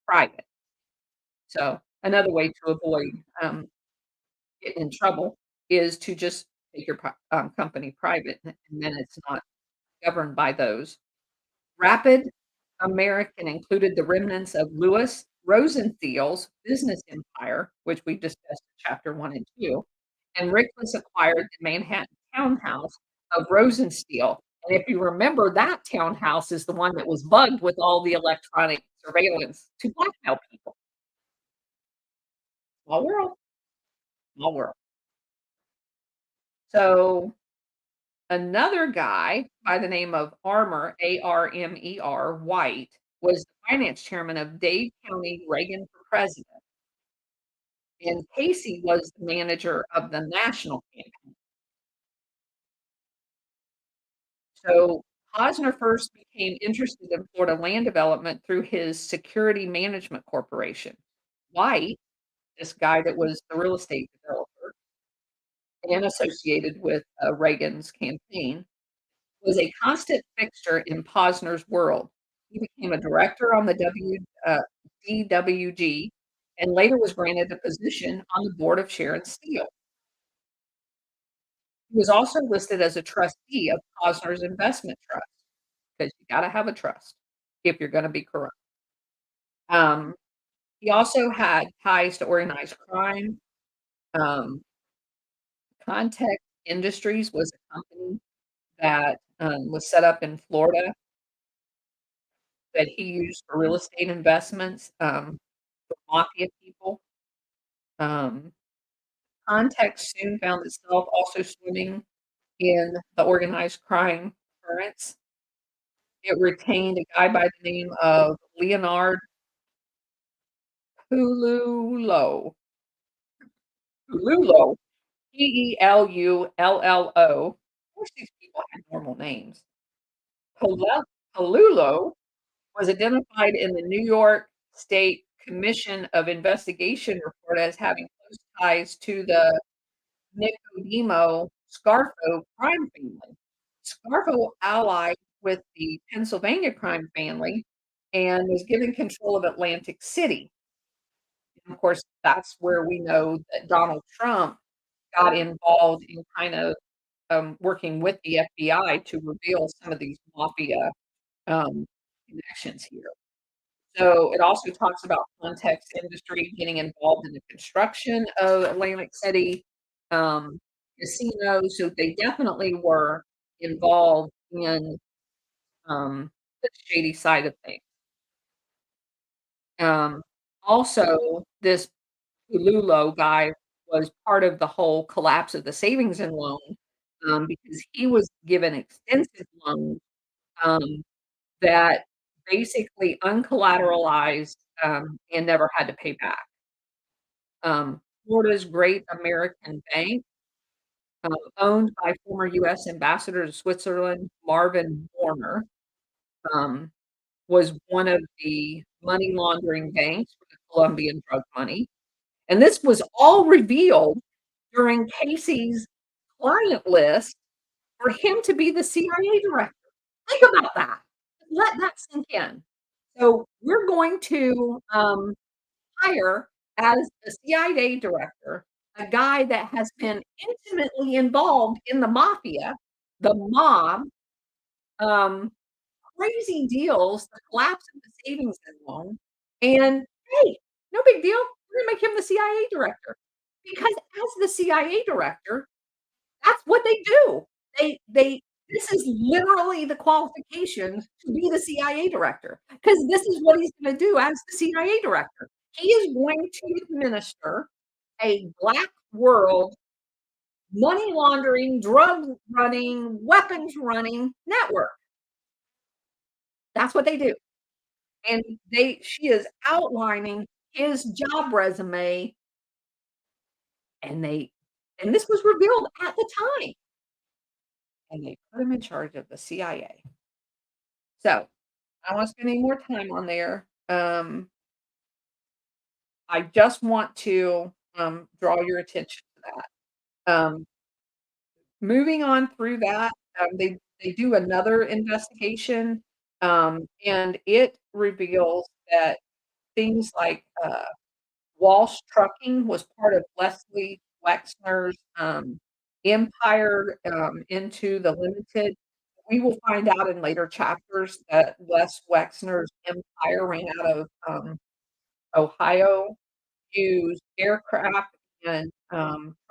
private. So, another way to avoid, getting in trouble is to just take your company private, and then it's not governed by those. Rapid American included the remnants of Louis Rosenthal's business empire, which we discussed in chapter 1 and 2, and Rickless acquired the Manhattan townhouse of Rosensteel. And if you remember, that townhouse is the one that was bugged with all the electronic surveillance to blackmail people. Small world, small world. So another guy by the name of Armer, White, was the finance chairman of Dade County Reagan for president, and Casey was the manager of the national campaign. So Posner first became interested in Florida land development through his Security Management Corporation. White, this guy that was the real estate developer and associated with Reagan's campaign, was a constant fixture in Posner's world. He became a director on the DWG and later was granted a position on the board of Sharon Steel. He was also listed as a trustee of Posner's investment trust because you gotta have a trust if you're gonna be corrupt. Um, he also had ties to organized crime. Um, Context Industries was a company that, was set up in Florida that he used for real estate investments, for mafia people. Um, Context soon found itself also swimming in the organized crime currents, It retained a guy by the name of Leonard Pullulo. Pullulo, P-E-L-U-L-L-O. I wish these people had normal names. Pallel Pallulo was identified in the New York State Commission of Investigation report as having close ties to the Nicodemo Scarfo crime family. Scarfo allied with the Pennsylvania crime family and was given control of Atlantic City. And of course, that's where we know that Donald Trump got involved in kind of working with the FBI to reveal some of these mafia um, connections here. So it also talks about context industry getting involved in the construction of Atlantic City, um, casinos. So they definitely were involved in the shady side of things. Um, Also, this Lululo guy was part of the whole collapse of the savings and loan, because he was given extensive loans, um, that basically uncollateralized, and never had to pay back. Florida's Great American Bank, owned by former US Ambassador to Switzerland, Marvin Warner, um, was one of the money laundering banks for the Colombian drug money, and this was all revealed during Casey's client list for him to be the CIA director. Think about that. Let that sink in. So, we're going to, hire as the CIA director a guy that has been intimately involved in the mafia, the mob, um, crazy deals, the collapse of the savings and loan, and, hey, no big deal. We're gonna make him the CIA director because as the CIA director, that's what they do. They this is literally the qualifications to be the CIA director, because this is what he's gonna do as the CIA director. He is going to administer a black world money laundering, drug running, weapons running network. That's what they do. And they she is outlining his job resume, and they and this was revealed at the time, and they put him in charge of the CIA. So, I don't wanna spend any more time on there. I just want to, draw your attention to that. Moving on through that, they do another investigation, and it reveals that things like, Walsh Trucking was part of Leslie Wexner's, empire, into the limited. We will find out in later chapters that Les Wexner's empire ran out of, Ohio, used aircraft and,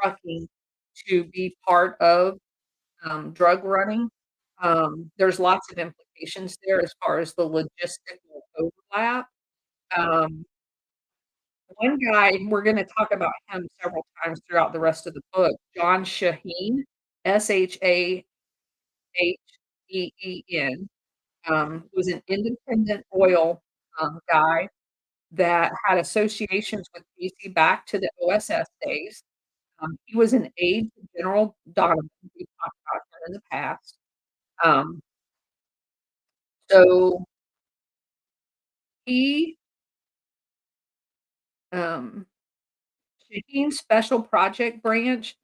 trucking to be part of, drug running. There's lots of implications there as far as the logistical overlap. Um, One guy, we're gonna talk about him several times throughout the rest of the book, John Shaheen, Shaheen, was an independent oil, guy that had associations with DC back to the OSS days. He was an aide to General Donovan, we've talked about him in the past. Um, so he, um Shaheen's Special Project Branch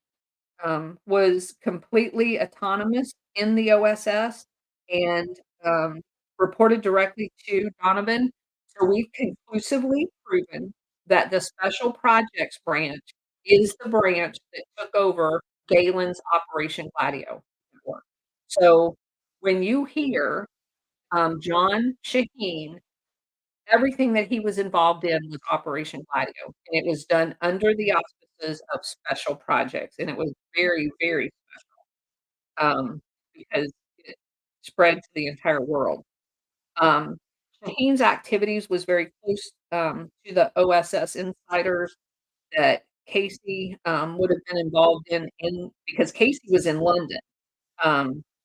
was completely autonomous in the OSS and, reported directly to Donovan. So we've conclusively proven that the Special Projects Branch is the branch that took over Galen's Operation Gladio network. So when you hear, John Shaheen, everything that he was involved in was Operation Gladio, and it was done under the auspices of special projects, and it was very, very because it spread to the entire world. Um, Shaheen's activities was very close, to the OSS insiders that Casey, would have been involved in because Casey was in London,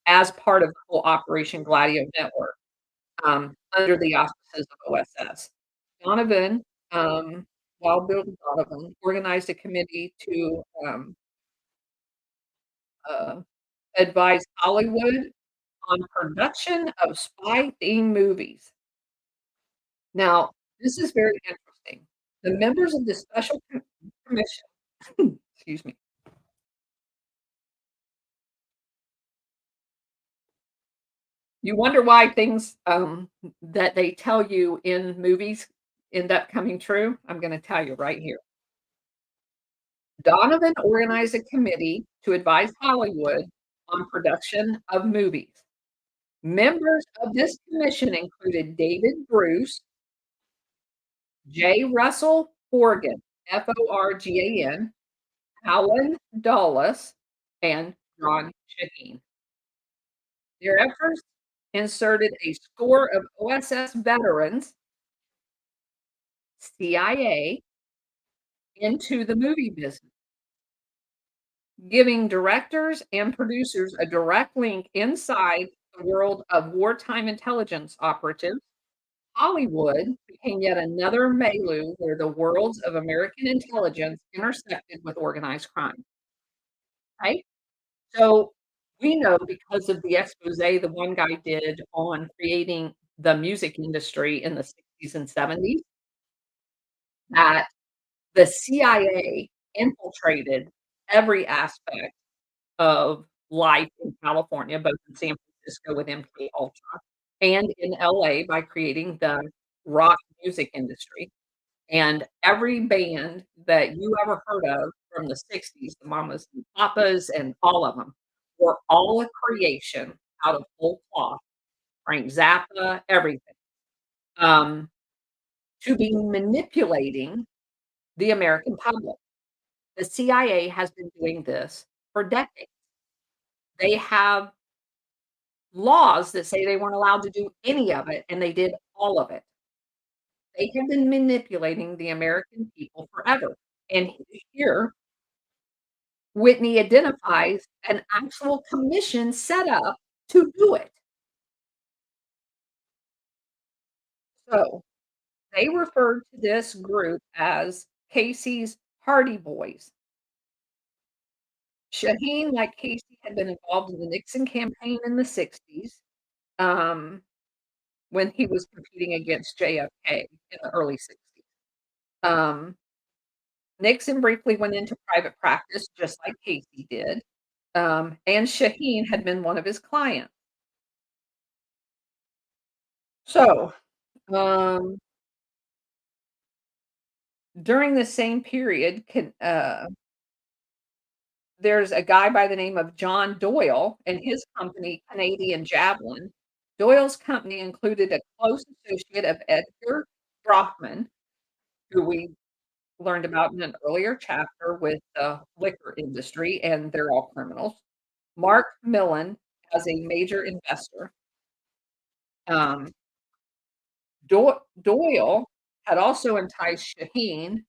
as part of the whole Operation Gladio network. under the auspices of OSS. Donovan, Wild Bill Donovan, organized a committee to, uh, advise Hollywood on production of spy-themed movies. Now, this is very interesting. The members of the special commission excuse me. You wonder why things, that they tell you in movies end up coming true? I'm gonna tell you right here. Donovan organized a committee to advise Hollywood on production of movies. Members of this commission included David Bruce, J. Russell Horgan, Forgan, Alan Dulles, and John Shaheen. Their efforts inserted a score of OSS veterans, CIA, into the movie business, giving directors and producers a direct link inside the world of wartime intelligence operatives. Hollywood became yet another milieu where the worlds of American intelligence intersected with organized crime, right? So, we know because of the expose the one guy did on creating the music industry in the '60s and '70s, that the CIA infiltrated every aspect of life in California, both in San Francisco with MK Ultra and in LA by creating the rock music industry. And every band that you ever heard of from the '60s, the Mamas and Papas and all of them, were all a creation out of whole cloth, Frank Zappa, everything, um, to be manipulating the American public. The CIA has been doing this for decades. They have laws that say they weren't allowed to do any of it, and they did all of it. They have been manipulating the American people forever. And here, Whitney identifies an actual commission set up to do it. So they referred to this group as Casey's Hardy Boys. Shaheen, like Casey, had been involved in the Nixon campaign in the '60s, um, when he was competing against JFK in the early '60s. Um, Nixon briefly went into private practice just like Casey did, and Shaheen had been one of his clients. So, um, during the same period, there's a guy by the name of John Doyle and his company, Canadian Javelin. Doyle's company included a close associate of Edgar Brockman, who we learned about in an earlier chapter with the liquor industry, and they're all criminals. Mark Millen as a major investor. Um, Doyle had also enticed Shaheen,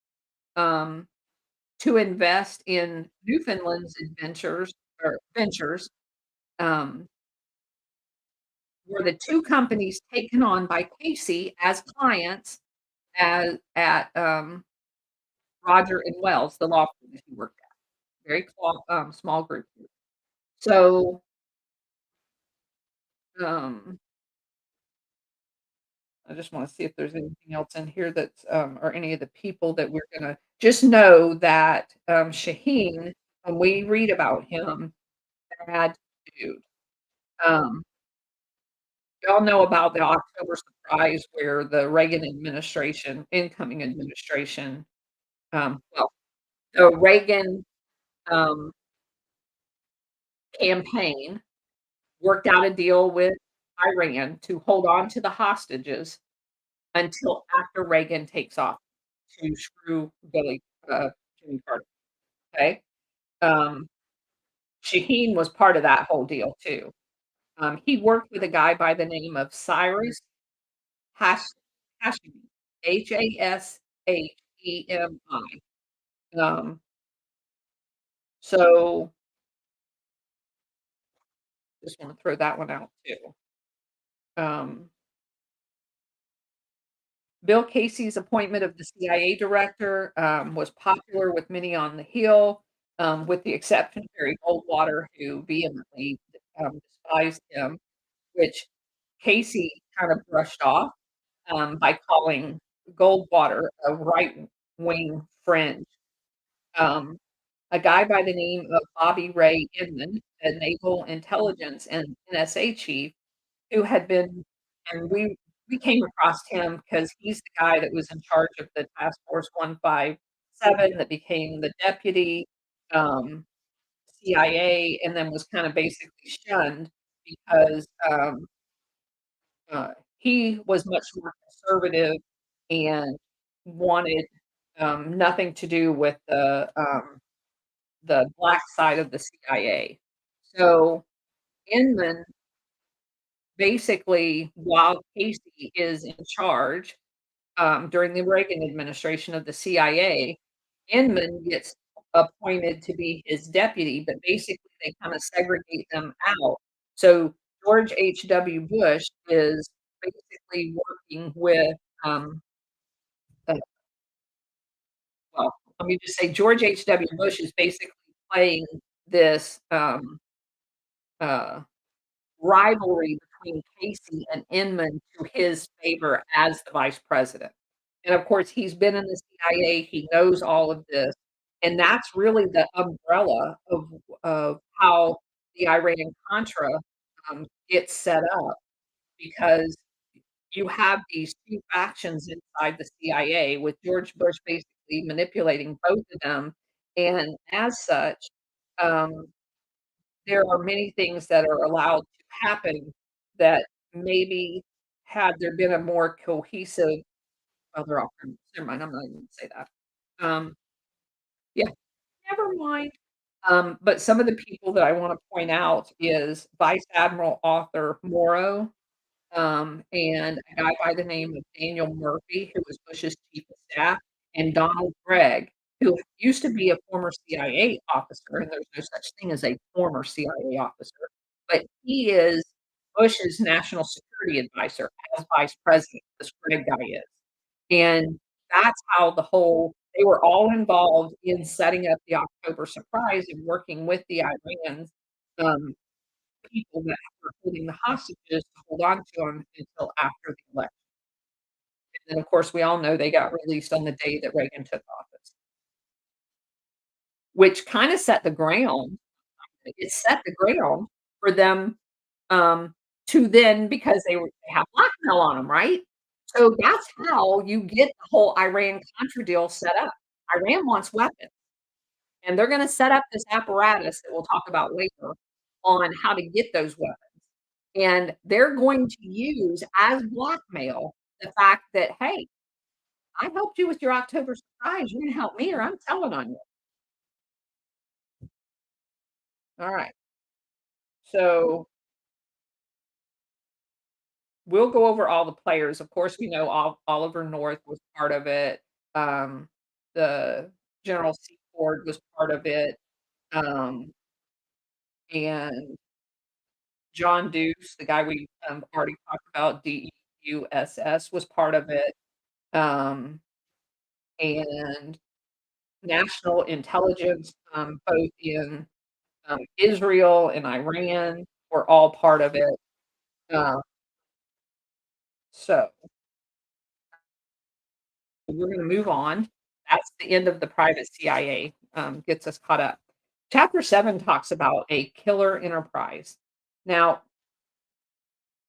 um, to invest in Newfoundland's ventures, um, were the 2 companies taken on by Casey as clients at Roger and Wells, the law firm that he worked at. Very small group. So, um, I just wanna see if there's anything else in here that's, or any of the people that we're gonna just know that, Shaheen, when we read about him, bad dude. Um, y'all know about the October surprise where the Reagan administration incoming administration, well, the Reagan, um, campaign worked out a deal with Iran to hold on to the hostages until after Reagan takes off to screw Jimmy Carter, okay? Um, Shaheen was part of that whole deal too. He worked with a guy by the name of Cyrus Hash Hashemi, Hashemi. Um, so just wanna throw that one out too. Um Bill Casey's appointment of the CIA director, was popular with many on the Hill, with the exception of Barry Goldwater, who vehemently, despised him, which Casey kind of brushed off, by calling Goldwater a right-wing fringe. Um, a guy by the name of Bobby Ray Inman, a naval intelligence and NSA chief, who had been and we came across him because he's the guy that was in charge of the Task Force 157 that became the deputy, um, CIA, and then was kinda basically shunned because, he was much more conservative and wanted, nothing to do with the black side of the CIA. So, Inman basically, while Casey is in charge, during the Reagan administration of the CIA, Inman gets appointed to be his deputy, but basically they kinda segregate them out. So, George H.W. Bush is basically working with, uh, well, let me just say George H.W. Bush is basically playing this, uh rivalry between Casey and Inman to his favor as the vice president. And of course, he's been in the CIA, he knows all of this, and that's really the umbrella of how the Iran-Contra, gets set up because you have these 2 factions inside the CIA with George Bush basically manipulating both of them, and as such, um there are many things that are allowed to happen that maybe had there been a more cohesive other alternatives, never mind, I'm not even gonna say that. Um, yeah, never mind. But some of the people that I wanna point out is Vice Admiral Arthur Morrow, and a guy by the name of Daniel Murphy, who was Bush's chief of staff, and Donald Gregg, who used to be a former CIA officer, and there's no such thing as a former CIA officer, but he is Bush's national security advisor as vice president, this Gregg guy is. And that's how they were all involved in setting up the October surprise and working with the Iranians, um, people that were holding the hostages to hold on to them until after the election. And then, of course, we all know they got released on the day that Reagan took office, which kinda set the ground it set the ground for them, to then because they have blackmail on them, right? So that's how you get the whole Iran-Contra deal set up. Iran wants weapons, and they're gonna set up this apparatus that we'll talk about later on how to get those weapons. And they're going to use as blackmail the fact that, "Hey, I helped you with your October surprise, you're gonna help me or I'm telling on you." Alright, so we'll go over all the players. Of course, we know Oliver North was part of it, the General Seaford was part of it, um, and John Deuce, the guy we, already talked about, DEUSS was part of it, um, and national intelligence, both in, Israel and Iran were all part of it, uh, so we're gonna move on. That's the end of the private CIA, gets us caught up. Chapter 7 talks about a killer enterprise. Now,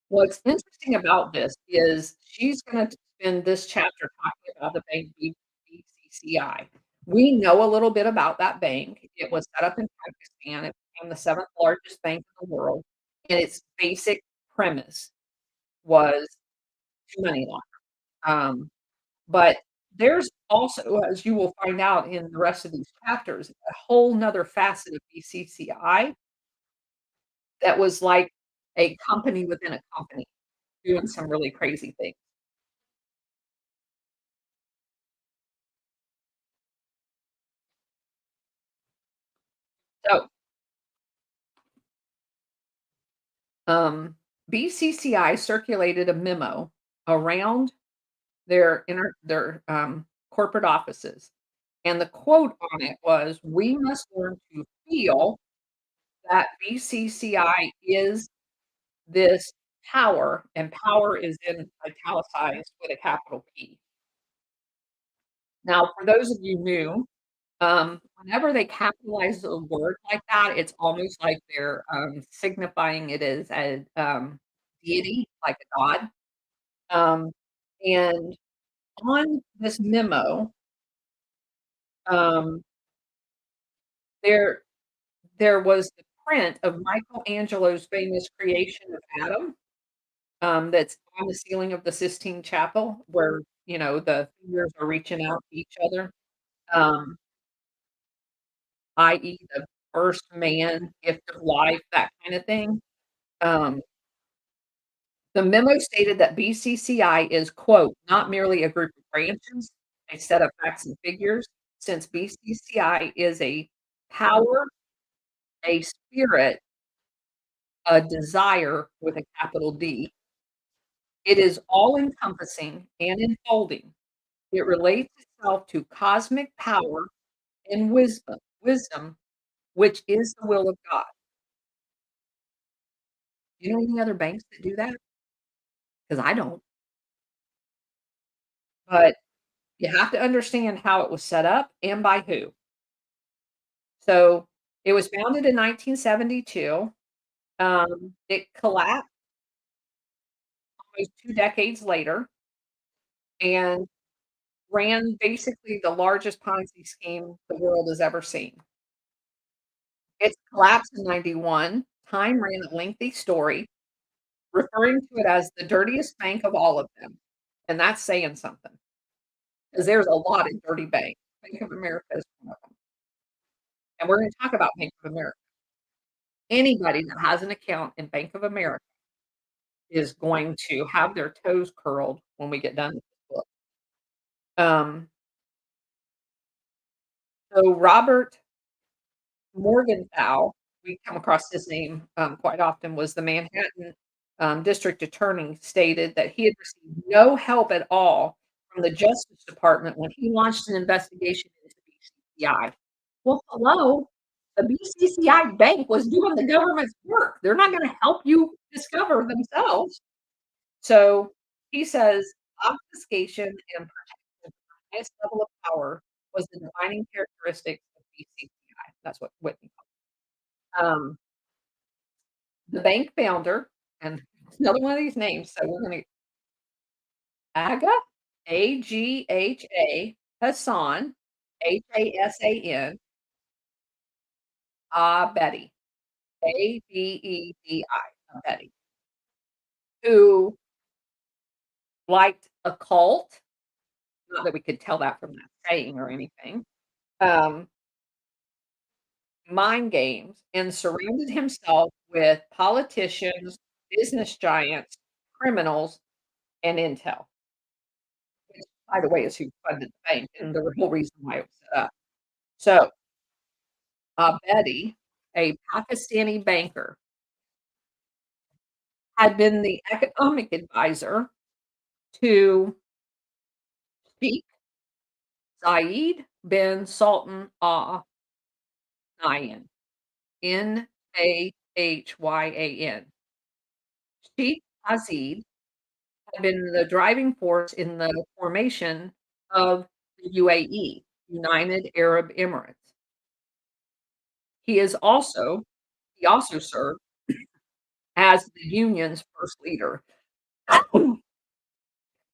what's interesting about this is she's gonna spend this chapter talking about the bank BCCI. We know a little bit about that bank. It was set up in Pakistan. It became the 7th largest bank in the world, and its basic premise was money laundering. But there's also, as you will find out in the rest of these chapters, a whole 'nother facet of BCCI that was like a company within a company doing some really crazy things. So, BCCI circulated a memo around their corporate offices, and the quote on it was, "We must learn to feel that BCCI is this power," and power is in italicized with a capital P. Now, for those of you new, whenever they capitalize a word like that, it's almost like they're, signifying it as a deity, like a god. Um, and on this memo, um, there there was the print of Michelangelo's famous creation of Adam, that's on the ceiling of the Sistine Chapel where, the fingers are reaching out to each other, um, i.e., the first man, gift of life, that kinda thing. Um, the memo stated that BCCI is, quote, "not merely a group of branches, a set of facts and figures, since BCCI is a power, a spirit, a desire with a capital D. It is all-encompassing and enfolding. It relates itself to cosmic power and wisdom, which is the will of God." You know any other banks that do that? Because I don't. But you have to understand how it was set up and by who. So, it was founded in 1972. It collapsed almost 2 decades later and ran basically the largest Ponzi scheme the world has ever seen. Its collapse in '91, Time ran a lengthy story referring to it as the dirtiest bank of all of them, and that's saying something, 'cause there's a lot of dirty banks. Bank of America is one of them, and we're gonna talk about Bank of America. Anybody that has an account in Bank of America is going to have their toes curled when we get done with this book. Um, so Robert Morgenthau, we come across his name, quite often, was the Manhattan, district attorney, stated that he had received no help at all from the Justice Department when he launched an investigation into BCCI. Well, hello, the BCCI bank was doing the government's work. They're not gonna help you discover themselves. So, he says, "Obfuscation and protection of the highest level of power was the defining characteristic of BCCI." That's what Whitney um, the bank founder, and it's another one of these names, so we're gonna Aga, Agha, Hassan, Hasan, Abedi, Abedi, Abedi, who liked occult, not that we could tell that from that saying or anything, um, mind games, and surrounded himself with politicians, business giants, criminals, and intel. Which, by the way, is who funded the bank and the whole reason why it was set up. So, Abedi, a Pakistani banker, had been the economic advisor to Sheikh Zayed bin Sultan Al Nahyan, Nahyan. Sheikh Zayed had been the driving force in the formation of the UAE, United Arab Emirates. He is also he also served as the union's first leader.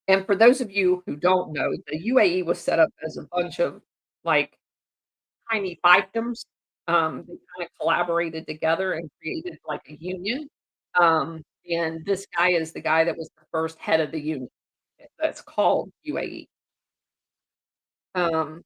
And for those of you who don't know, the UAE was set up as a bunch of, like, tiny fiefdoms. They kinda collaborated together and created, like, a union. And this guy is the guy that was the first head of the union that's called UAE. Um,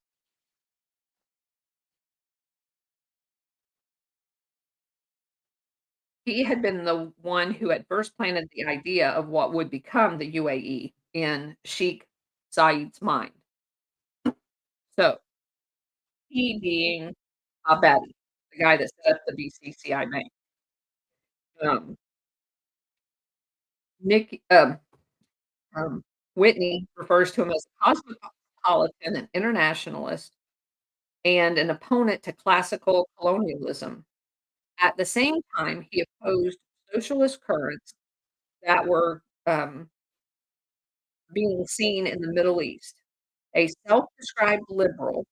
he had been the one who had first planted the idea of what would become the UAE in Sheikh Zayed's mind. So, he being Abedi, the guy that set up the BCCI bank. Um, Nick um, Whitney refers to him as a cosmopolitan and internationalist and an opponent to classical colonialism. At the same time, he opposed socialist currents that were, being seen in the Middle East. A self-described liberal,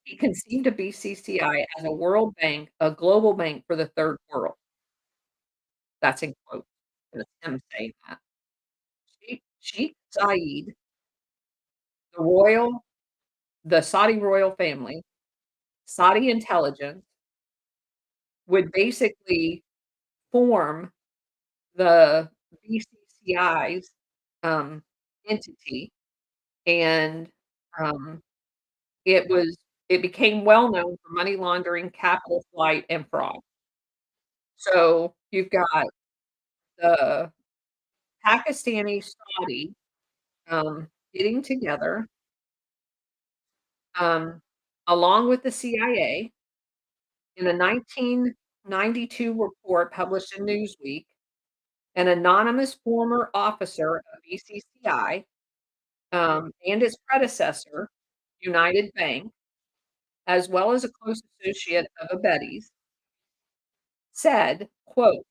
he conceived of BCCI as a world bank, a global bank for the third world. That's in quotes. That's him saying that. Sheikh Zayed, the royal the Saudi royal family, Saudi intelligence would basically form the BCCI's, entity, and, um, it was it became well known for money laundering, capital flight, and fraud. So, you've got the Pakistani Saudi, getting together, um, along with the CIA in a 1992 report published in Newsweek. An anonymous former officer of BCCI, and its predecessor, United Bank, as well as a close associate of Abedi's, said, quote,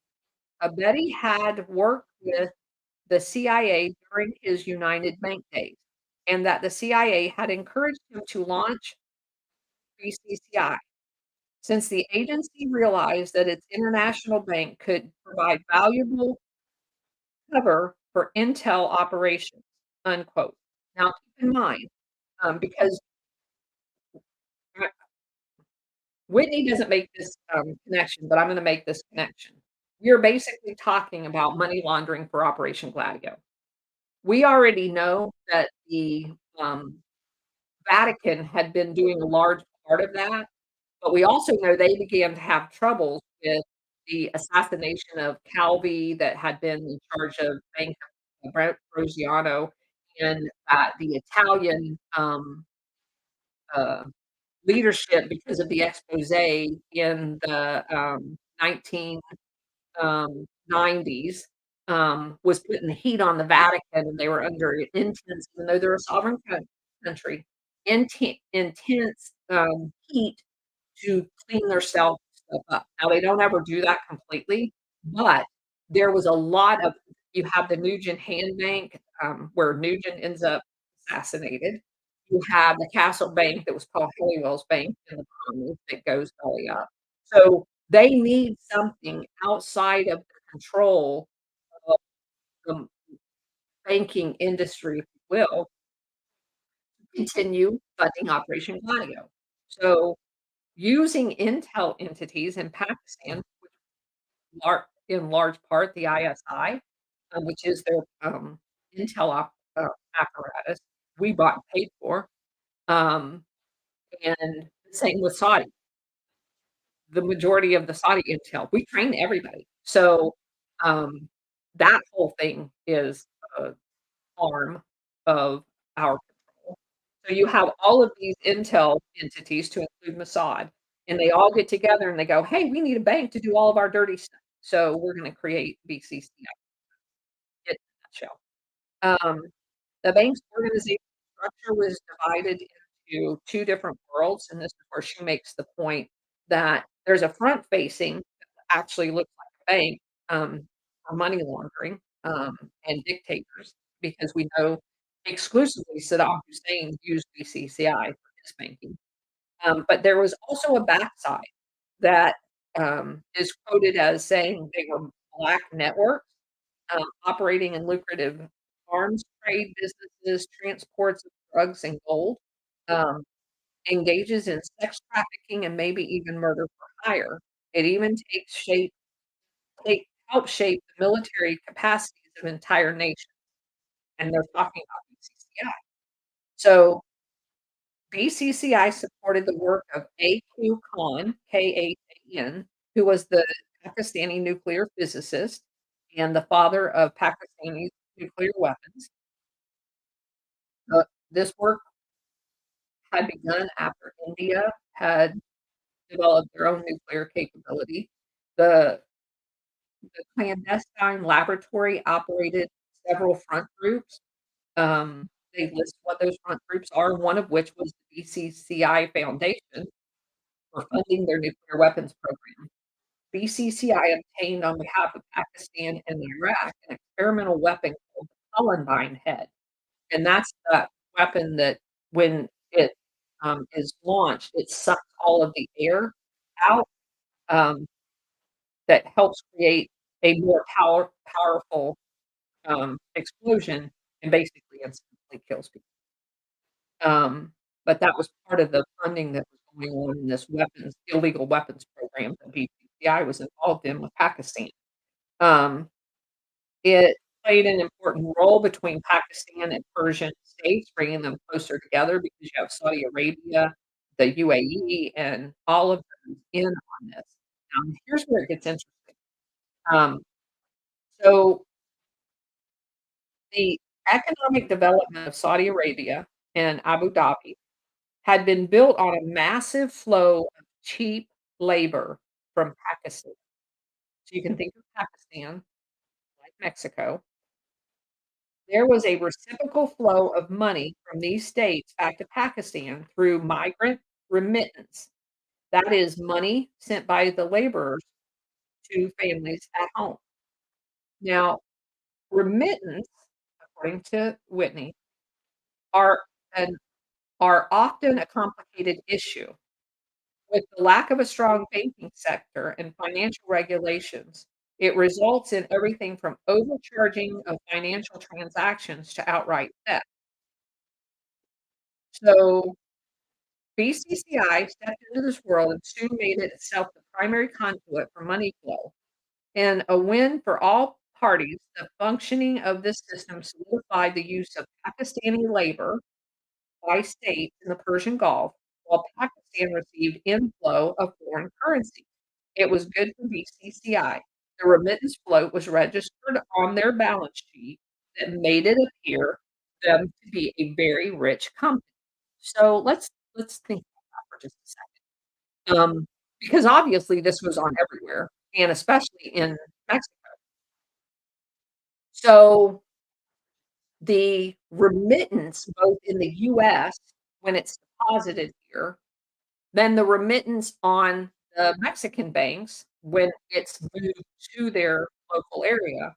"Abedi had worked with the CIA during his United Bank days, and that the CIA had encouraged him to launch BCCI, since the agency realized that its international bank could provide valuable cover for intel operations," unquote. Now, keep in mind, because uh, Whitney doesn't make this, connection, but I'm gonna make this connection. You're basically talking about money laundering for Operation Gladio. We already know that the, Vatican had been doing a large part of that, but we also know they began to have troubles with the assassination of Calvi that had been in charge of Bank of Ambrosiano, and that the Italian, uh leadership because of the exposé in the, 19, 90s, was putting the heat on the Vatican, and they were under intense, even though they're a sovereign country, intense, heat to clean their self stuff up. Now, they don't ever do that completely, but there was a lot of you have the Nugent Hand Bank, where Nugent ends up assassinated. You have the Castle Bank that was called Halliwell's Bank in the Bahamas that goes belly up. So, they need something outside of the control of the banking industry, if you will, to continue funding Operation Gladio. So, using intel entities in Pakistan, in large part the ISI, which is their, intel apparatus we bought and paid for, um, and same with Saudi. The majority of the Saudi intel, we train everybody. So, um, that whole thing is a arm of our control. So you have all of these intel entities to include Mossad, and they all get together and they go, "Hey, we need a bank to do all of our dirty stuff. So we're gonna create BCCI," in a nutshell. The bank's organizational structure was divided into 2 different worlds, and this is where she makes the point that there's a front facing that actually looks like a bank, for money laundering, and dictators, because we know exclusively Saddam Hussein used BCCI for his banking. But there was also a backside that, is quoted as saying they were black networks, operating in lucrative arms trade businesses, transports of drugs and gold, um, engages in sex trafficking and maybe even murder for hire. It even take helps shape the military capacities of entire nations, and they're talking about BCCI. So, BCCI supported the work of A.Q. Khan, Khan, who was the Pakistani nuclear physicist and the father of Pakistani nuclear weapons. This work had begun after India had developed their own nuclear capability. The the clandestine laboratory operated several front groups. They list what those front groups are, one of which was the BCCI Foundation for funding their nuclear weapons program. BCCI obtained on behalf of Pakistan and Iraq an experimental weapon called the Columbine head, and that's that weapon that when it, is launched, it sucks all of the air out, um, that helps create a more powerful, explosion and basically instantly kills people. But that was part of the funding that was going on in this illegal weapons program that BCCI was involved in with Pakistan. Um, it played an important role between Pakistan and Persian states, bringing them closer together because you have Saudi Arabia, the UAE, and all of them in on this. Here's where it gets interesting. Um, so the economic development of Saudi Arabia and Abu Dhabi had been built on a massive flow of cheap labor from Pakistan. So you can think of Pakistan like Mexico. There was a reciprocal flow of money from these states back to Pakistan through migrant remittance. That is money sent by the laborers to families at home. Now, remittance, according to Whitney, are an are often a complicated issue. With the lack of a strong banking sector and financial regulations, it results in everything from overcharging of financial transactions to outright theft. So BCCI stepped into this world and soon made it itself the primary conduit for money flow. And a win for all parties, the functioning of this system solidified the use of Pakistani labor by states in the Persian Gulf, while Pakistan received inflow of foreign currency. It was good for BCCI. The remittance float was registered on their balance sheet that made it appear them to be a very rich company. So let's think about that for just a second. Because obviously this goes on everywhere, and especially in Mexico. So the remittance, both in the US when it's deposited here, then the remittance on the Mexican banks when it's moved to their local area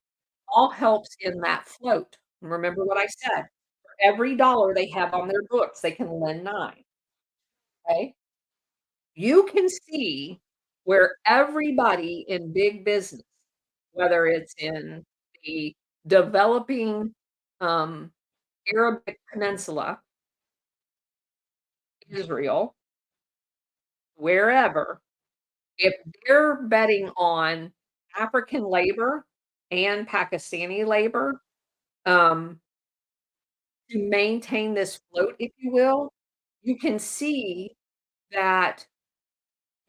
all helps in that float. Remember what I said, for every dollar they have on their books, they can lend 9, okay? You can see where everybody in big business, whether it's in the developing, um, Arabic Peninsula, Israel, wherever, if they're betting on African labor and Pakistani labor, um, to maintain this float, if you will, you can see that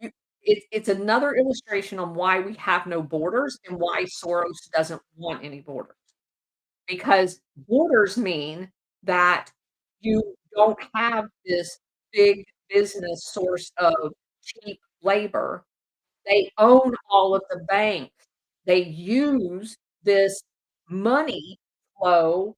you it's another illustration on why we have no borders and why Soros doesn't want any borders. Because borders mean that you don't have this big business source of cheap labor. They own all of the banks. They use this money flow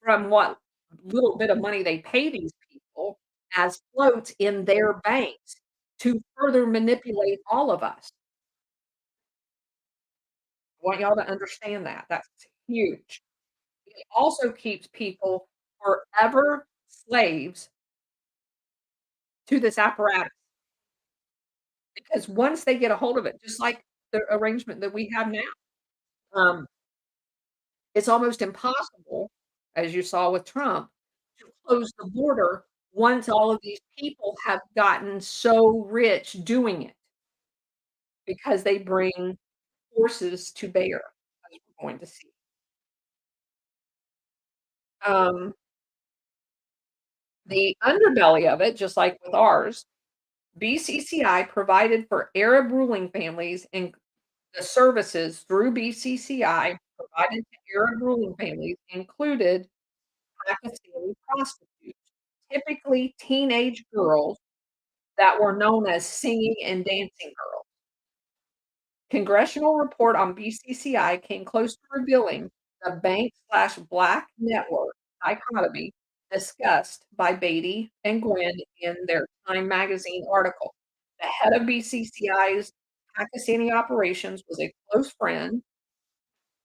from what little bit of money they pay these people as floats in their banks to further manipulate all of us. I want y'all to understand that. That's huge. It also keeps people forever slaves to this apparatus, because once they get a hold of it, just like the arrangement that we have now, um, it's almost impossible, as you saw with Trump, to close the border once all of these people have gotten so rich doing it, because they bring forces to bear, as we're going to see. Um, the underbelly of it, just like with ours, BCCI provided for Arab ruling families, and the services through BCCI provided to Arab ruling families included Pakistani prostitutes, typically teenage girls that were known as singing and dancing girls. Congressional report on BCCI came close to revealing the bank/black network dichotomy discussed by Beatty and Gwynn in their Time magazine article. The head of BCCI's Pakistani operations was a close friend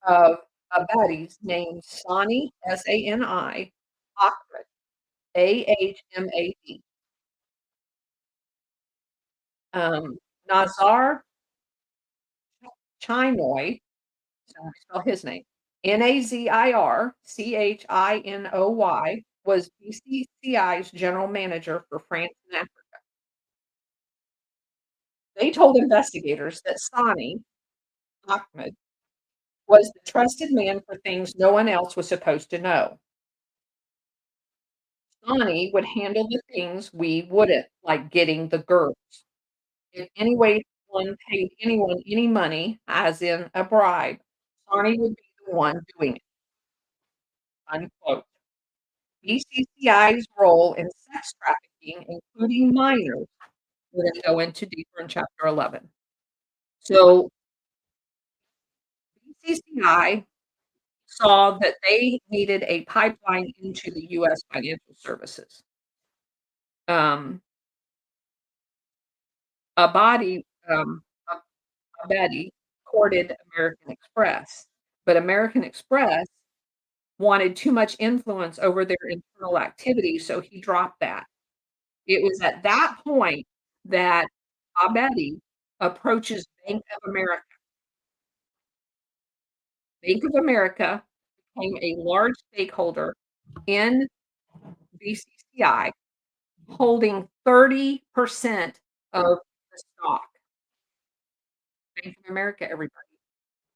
of Abadi's named Sani, Sani, Ahmed, Ahmad. Nazar Chinoy, so I spell his name, Nazir Chinoy, was BCCI's general manager for France and Africa. They told investigators that Sani, Ahmed, was the trusted man for things no one else was supposed to know. Sani would handle the things we wouldn't, like getting the girls. If anyone paid anyone any money, as in a bribe, Sani would be the one doing it, unquote. BCCI's role in sex trafficking, including minors, we're gonna go into deeper in chapter 11. So, BCCI saw that they needed a pipeline into the US financial services. Um, Abadi, Abedi courted American Express, but American Express wanted too much influence over their internal activities, so he dropped that. It was at that point that Abedi approaches Bank of America. Bank of America became a large stakeholder in BCCI, holding 30% of the stock. Bank of America, everybody.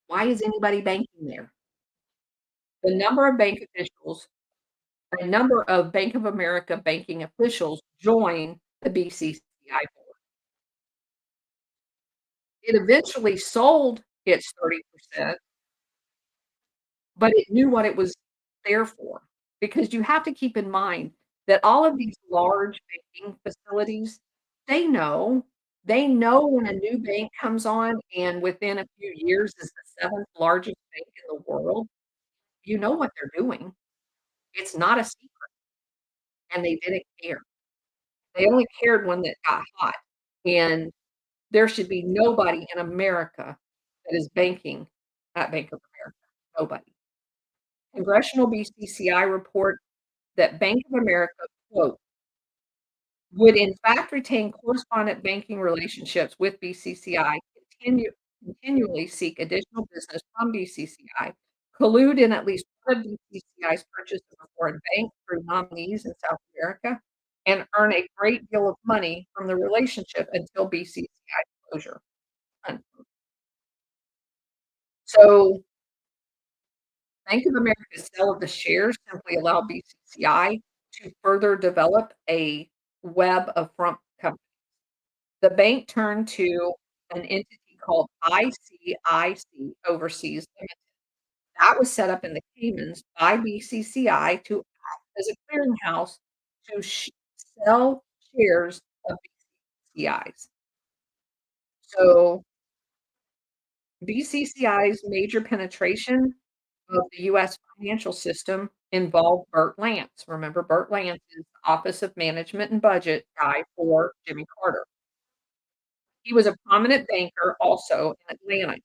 Why is anybody banking there? The number of bank officials A number of Bank of America banking officials joined the BCCI board. It eventually sold its 30%, but it knew what it was there for. Because you have to keep in mind that all of these large banking facilities, they know they know when a new bank comes on and within a few years is the 7th largest bank in the world, you know what they're doing. It's not a secret, and they didn't care. They only cared when it got hot, and there should be nobody in America that is banking at Bank of America, nobody. Congressional BCCI report that Bank of America, quote, "would in fact retain correspondent banking relationships with BCCI, continually seek additional business from BCCI, collude in at least one of BCCI's purchase of a foreign bank through nominees in South America, and earn a great deal of money from the relationship until BCCI closure." Unquote. So, Bank of America's sale of the shares simply allowed BCCI to further develop a web of front companies. The bank turned to an entity called ICIC Overseas Limited. That was set up in the Caymans by BCCI to act as a clearinghouse to sell shares of BCCIs. So, BCCI's major penetration of the US financial system involved Burt Lance. Remember, Burt Lance is the Office of Management and Budget guy for Jimmy Carter. He was a prominent banker also in Atlanta.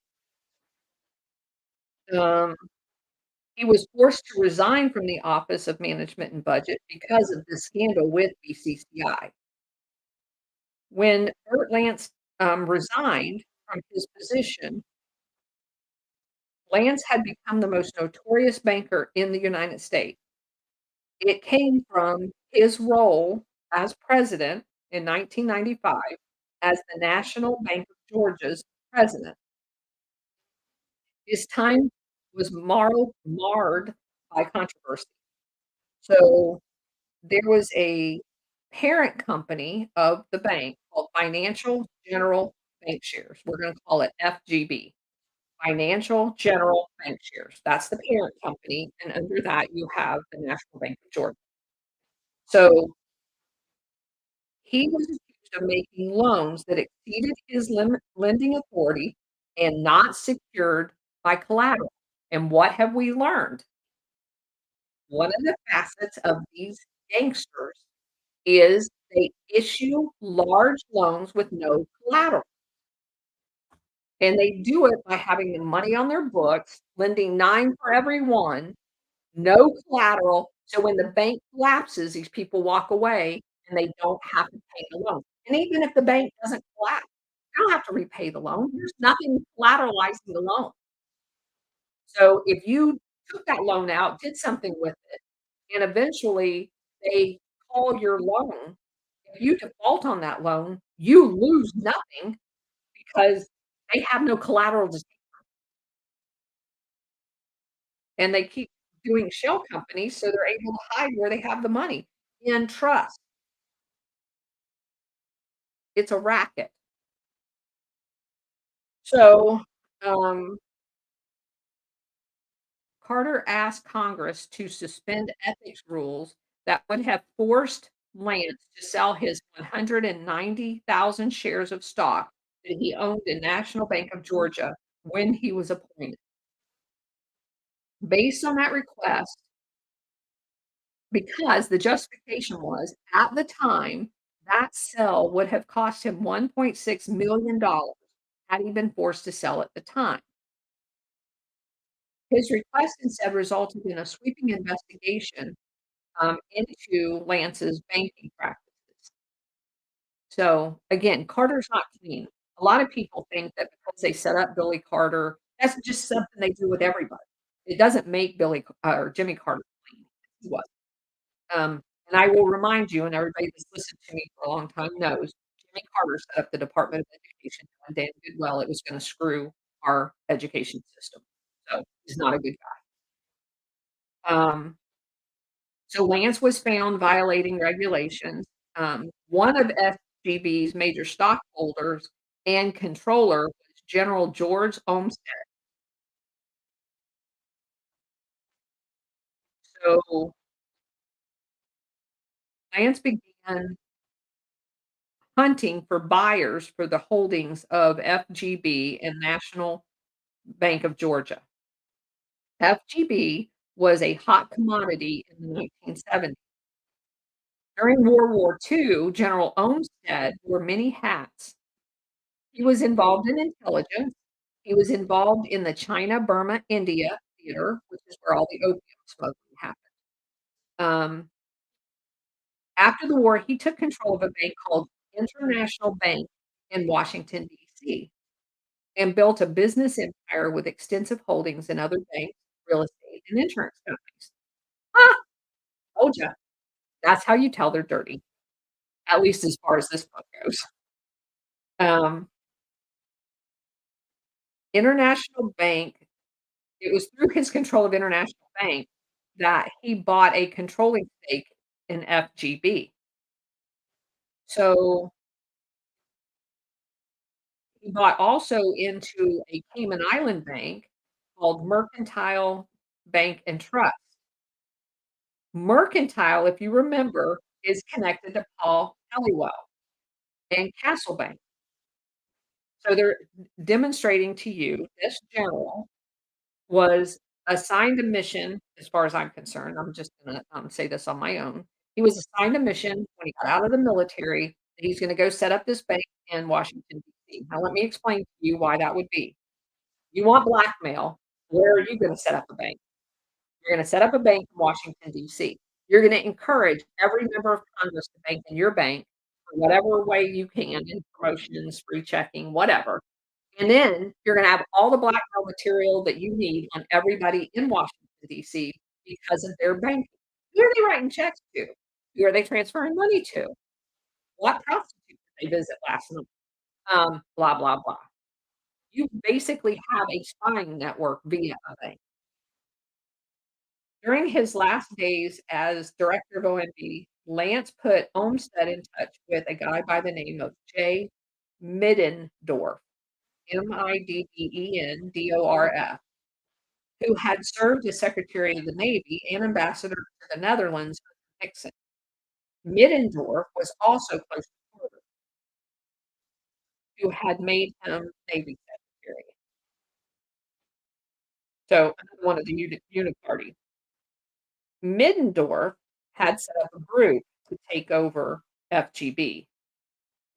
Um, he was forced to resign from the Office of Management and Budget because of the scandal with BCCI. When Burt Lance resigned from his position, Lance had become the most notorious banker in the United States. It came from his role as president in 1995 as the National Bank of Georgia's president. His time was marred by controversy. So, there was a parent company of the bank called Financial General Bankshares. We're gonna call it FGB, Financial General Bankshares. That's the parent company, and under that, you have the National Bank of Georgia. So, he was accused of making loans that exceeded his lending authority and not secured by collateral. And what have we learned? one of the facets of these gangsters is they issue large loans with no collateral, and they do it by having the money on their books, lending 9 for every one, no collateral, so when the bank collapses, these people walk away and they don't have to pay the loan. And even if the bank doesn't collapse, they don't have to repay the loan. There's nothing collateralizing the loan. So if you took that loan out, did something with it, and eventually they call your loan, if you default on that loan, you lose nothing because they have no collateral to and they keep doing shell companies, so they're able to hide where they have the money in trust. It's a racket. So, um, Carter asked Congress to suspend ethics rules that would have forced Lance to sell his 190,000 shares of stock that he owned in National Bank of Georgia when he was appointed. Based on that request, because the justification was, at the time, that sell would have cost him $1.6 million had he been forced to sell at the time. His request instead resulted in a sweeping investigation, into Lance's banking practices. So, again, Carter's not clean. A lot of people think that because they set up Billy Carter, that's just something they do with everybody. It doesn't make or Jimmy Carter clean. He was. And I will remind you, and everybody that's listened to me for a long time knows, Jimmy Carter set up the Department of Education knowing damn good well it was gonna screw our education system. So, he's not a good guy. So Lance was found violating regulations. One of FGB's major stockholders and controller was General George Olmsted. So Lance began hunting for buyers for the holdings of FGB and National Bank of Georgia. FGB was a hot commodity in the 1970s. During World War II, General Olmsted wore many hats. He was involved in intelligence. He was involved in the China, Burma, India theater, which is where all the opium smoking happened. Um, After the war, he took control of a bank called International Bank in Washington, D.C., and built a business empire with extensive holdings in other banks, real estate, and insurance companies. Ah, told ya. That's how you tell they're dirty, at least as far as this book goes. Um, International Bank It was through his control of International Bank that he bought a controlling stake in FGB. So, he bought also into a Cayman Island bank called Mercantile Bank and Trust. Mercantile, if you remember, is connected to Paul Halliwell and Castle Bank. So they're demonstrating to you this general was assigned a mission, as far as I'm concerned, I'm just gonna, say this on my own. He was assigned a mission when he got out of the military, that he's gonna go set up this bank in Washington, DC. Now let me explain to you why that would be. You want blackmail, where are you gonna set up a bank? You're gonna set up a bank in Washington, DC. You're gonna encourage every member of Congress to bank in your bank for whatever way you can in promotions, free checking, whatever. And then you're gonna have all the blackmail material that you need on everybody in Washington, DC because of their banking. Who are they writing checks to? Who are they transferring money to? What prostitute did they visit last month? Blah, blah, blah. You basically have a spying network via a bank. During his last days as director of OMB, Lance put Olmsted in touch with a guy by the name of J. Middendorf, Middendorf, who had served as Secretary of the Navy and ambassador to the Netherlands under Nixon. Middendorf was also close to Carter, who had made him Navy Secretary. So another one of the Uniparty. Middendorf had set up a group to take over FGB.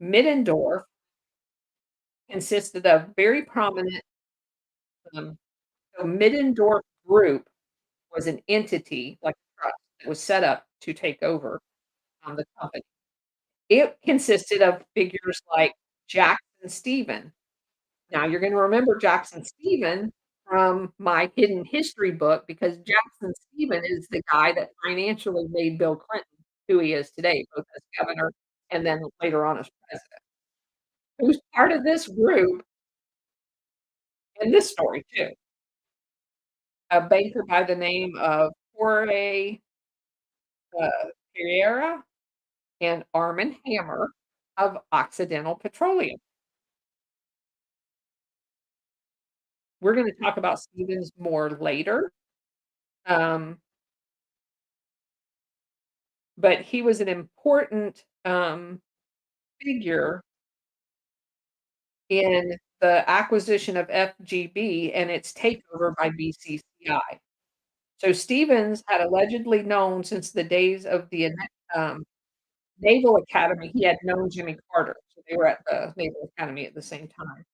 Middendorf consisted of very prominent, um, so Middendorf Group was an entity, like a trust, that was set up to take over, the company. It consisted of figures like Jackson Stephen. Now you're gonna remember Jackson Stephen from my hidden history book because Jackson Stephen is the guy that financially made Bill Clinton who he is today, both as governor and then later on as president. Who's part of this group in this story too. A banker by the name of Jorge, Pereira and Armand Hammer of Occidental Petroleum. We're gonna talk about Stevens more later, um, but he was an important, figure in the acquisition of FGB and its takeover by BCCI. So Stevens had allegedly known since the days of the um, Naval Academy, he had known Jimmy Carter, so they were at the Naval Academy at the same time.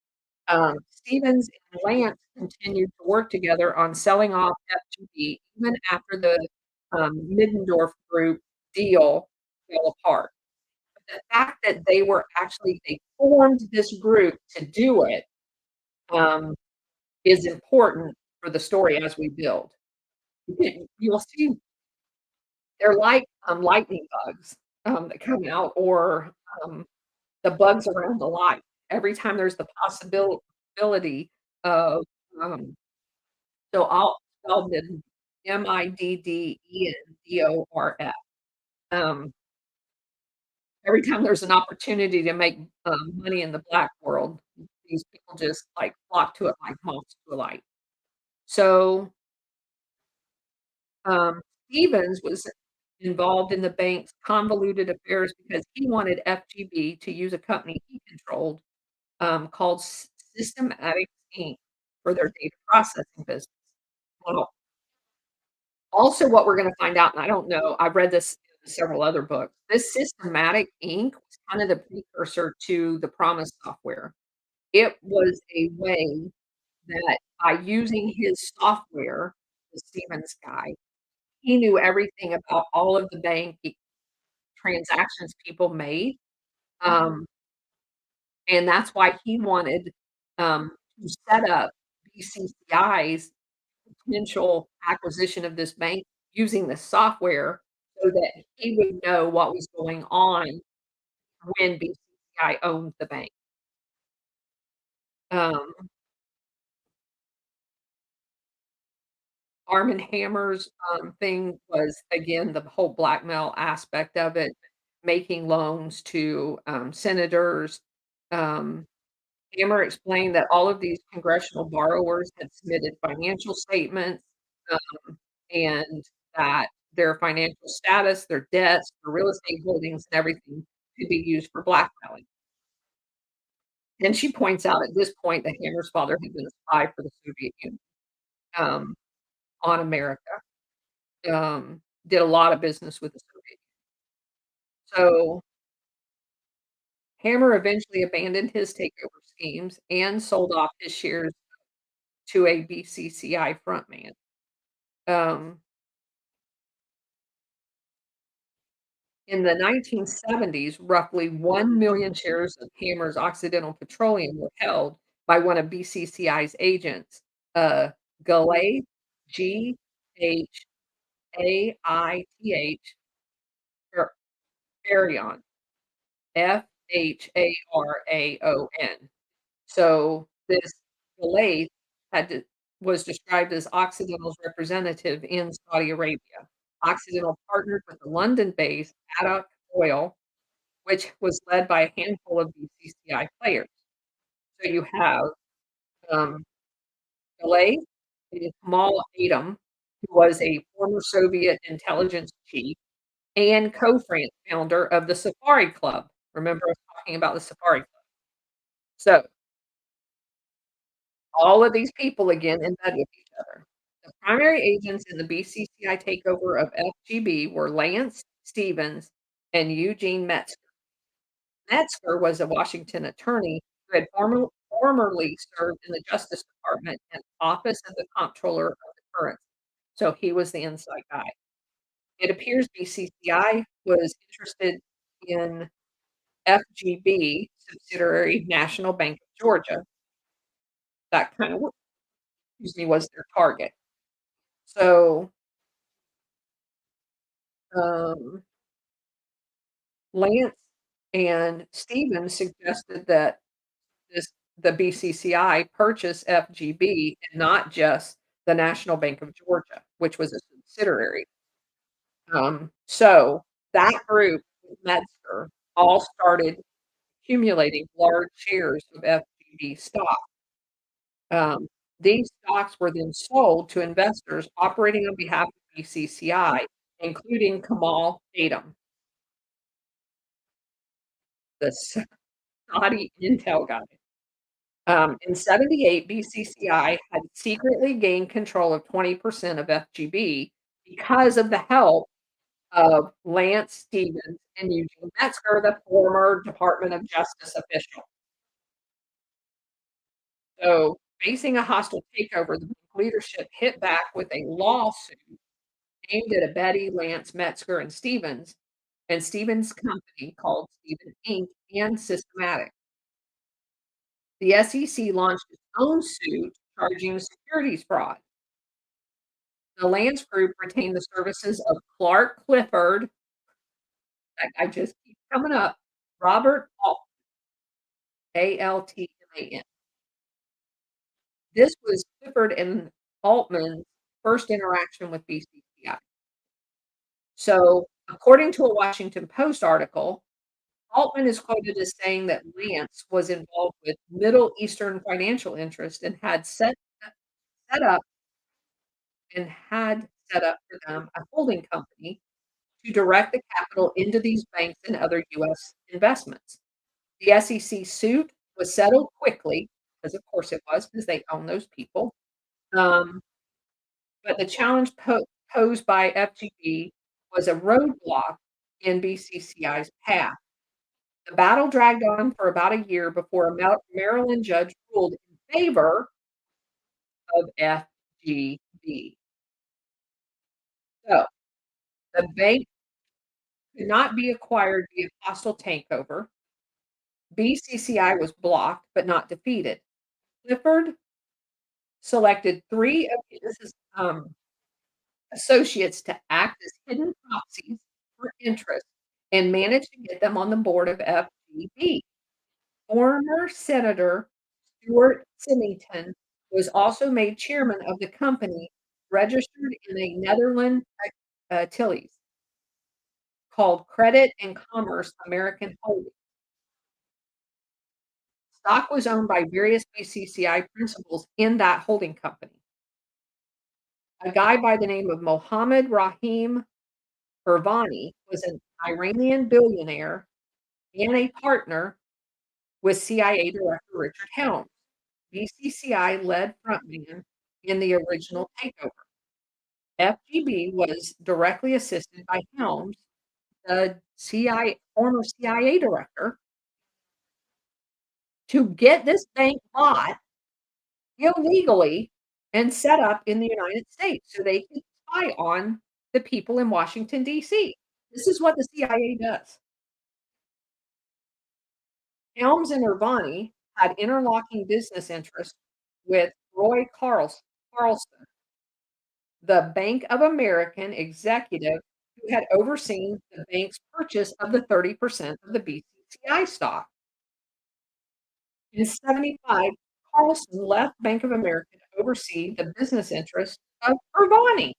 Stevens and Lance continued to work together on selling off FGB even after the, Middendorf Group deal fell apart. The fact that they formed this group to do it, um, is important for the story as we build. You'll see they're like, lightning bugs, that come out or, um, the bugs around the light. Every time there's the possibility of, um so I'll spell them Middendorf. Um, every time there's an opportunity to make, money in the black world, these people just, like, flock to it like moths to a light. So, um, Stevens was involved in the bank's convoluted affairs because he wanted FGB to use a company he controlled, called Systematics Inc. for their data processing business. Well, also what we're gonna find out, and I don't know, I've read this in several other books, this Systematic Inc. was kind of the precursor to the Promise software. It was a way that by using his software, the Stevens guy, he knew everything about all of the bank transactions people made, um, and that's why he wanted, to set up BCCI's potential acquisition of this bank using the software so that he would know what was going on when BCCI owned the bank. Um, Arm& Hammer's, thing was, again, the whole blackmail aspect of it, making loans to, senators. Um, Hammer explained that all of these congressional borrowers had submitted financial statements, and that their financial status, their debts, their real estate holdings, and everything could be used for blackmailing. And she points out at this point that Hammer's father had been a spy for the Soviet Union, um, on America, did a lot of business with the Soviet So, Hammer eventually abandoned his takeover schemes and sold off his shares to a BCCI frontman. Um, in the 1970s, roughly 1,000,000 shares of Hammer's Occidental Petroleum were held by one of BCCI's agents, Galay, Ghaitaith, Fer Faraon, Fharaon. So, this Galay had to was described as Occidental's representative in Saudi Arabia. Occidental partnered with the London-based Paddock Oil, which was led by a handful of BCCI players. So you have, um, Galay and Kamal Adem, who was a former Soviet intelligence chief and founder of the Safari Club. Remember us talking about the Safari Club. So, all of these people again in bed with each other. The primary agents in the BCCI takeover of FGB were Lance Stevens and Eugene Metzger. Metzger was a Washington attorney who had formerly served in the Justice Department and Office of the Comptroller of the Currency, so he was the inside guy. It appears BCCI was interested in FGB, subsidiary National Bank of Georgia. That kind of excuse me, was their target. So, um, Lance and Stevens suggested that this the BCCI purchase FGB and not just the National Bank of Georgia, which was a subsidiary. So that group with Metzger all started accumulating large shares of FGB stock. Um, these stocks were then sold to investors operating on behalf of BCCI, including Kamal Tatum, the Saudi intel guy. In '78, BCCI had secretly gained control of 20% of FGB because of the help of Lance Stevens and Eugene Metzger, the former Department of Justice official. So, facing a hostile takeover, the leadership hit back with a lawsuit aimed at abetting Lance Metzger and Stevens' company called Stevens Inc. and Systematic. The SEC launched its own suit charging securities fraud. The Lance Group retained the services of Clark Clifford, that guy just keeps coming up, Robert Altman, Altman. This was Clifford and Altman's first interaction with BCCI. So, according to a Washington Post article, Altman is quoted as saying that Lance was involved with Middle Eastern financial interests and set up set up for them a holding company to direct the capital into these banks and other US investments. The SEC suit was settled quickly, because of course it was, because they own those people. Um, but the challenge posed by FGB was a roadblock in BCCI's path. The battle dragged on for about a year before a Maryland judge ruled in favor of FGB. So, the bank could not be acquired via hostile takeover. BCCI was blocked but not defeated. Clifford selected 3 of his, associates to act as hidden proxies for interest and managed to get them on the board of FGB. Former Senator Stuart Symington was also made chairman of the company, registered in a Netherlands Tillies, called Credit and Commerce American Holdings. Stock was owned by various BCCI principals in that holding company. A guy by the name of Mohammed Rahim Irvani was an Iranian billionaire and a partner with CIA Director Richard Helms, BCCI led frontman in the original takeover. FGB was directly assisted by Helms, the former CIA director, to get this bank bought illegally and set up in the United States so they could spy on the people in Washington, DC. This is what the CIA does. Helms and Irvani had interlocking business interests with Roy Carlson, the Bank of American executive who had overseen the bank's purchase of the 30% of the BCCI stock. In '75, Carlson left Bank of America to oversee the business interests of Irvani.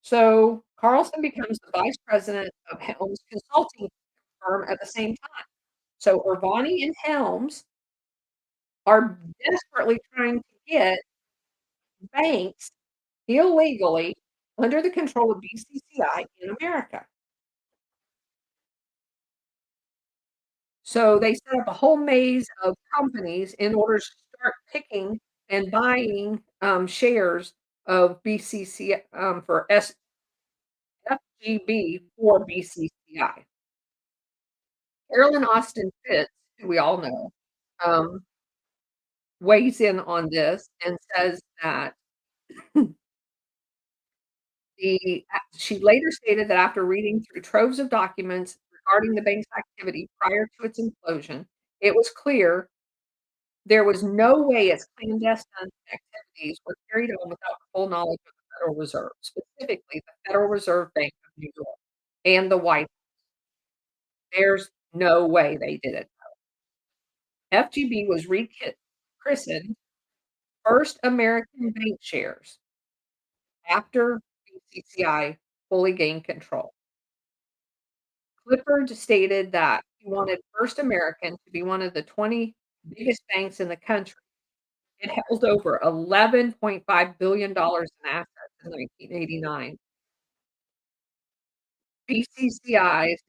So Carlson becomes the vice president of Helms Consulting firm at the same time. So Irvani and Helms are desperately trying to get banks illegally under the control of BCCI in America. So they set up a whole maze of companies in order to start picking and buying, shares of BCC, for FGB for BCCI. Carolyn Austin Fitts, who we all know, um, weighs in on this and says that she later stated that after reading through troves of documents regarding the bank's activity prior to its implosion, it was clear there was no way its clandestine activities were carried on without full knowledge of the Federal Reserve, specifically the Federal Reserve Bank of New York and the White House. There's no way they did it. FGB was christened First American Bank Shares after BCCI fully gained control. Clifford stated that he wanted First American to be one of the 20 biggest banks in the country. It held over $11.5 billion in assets in 1989.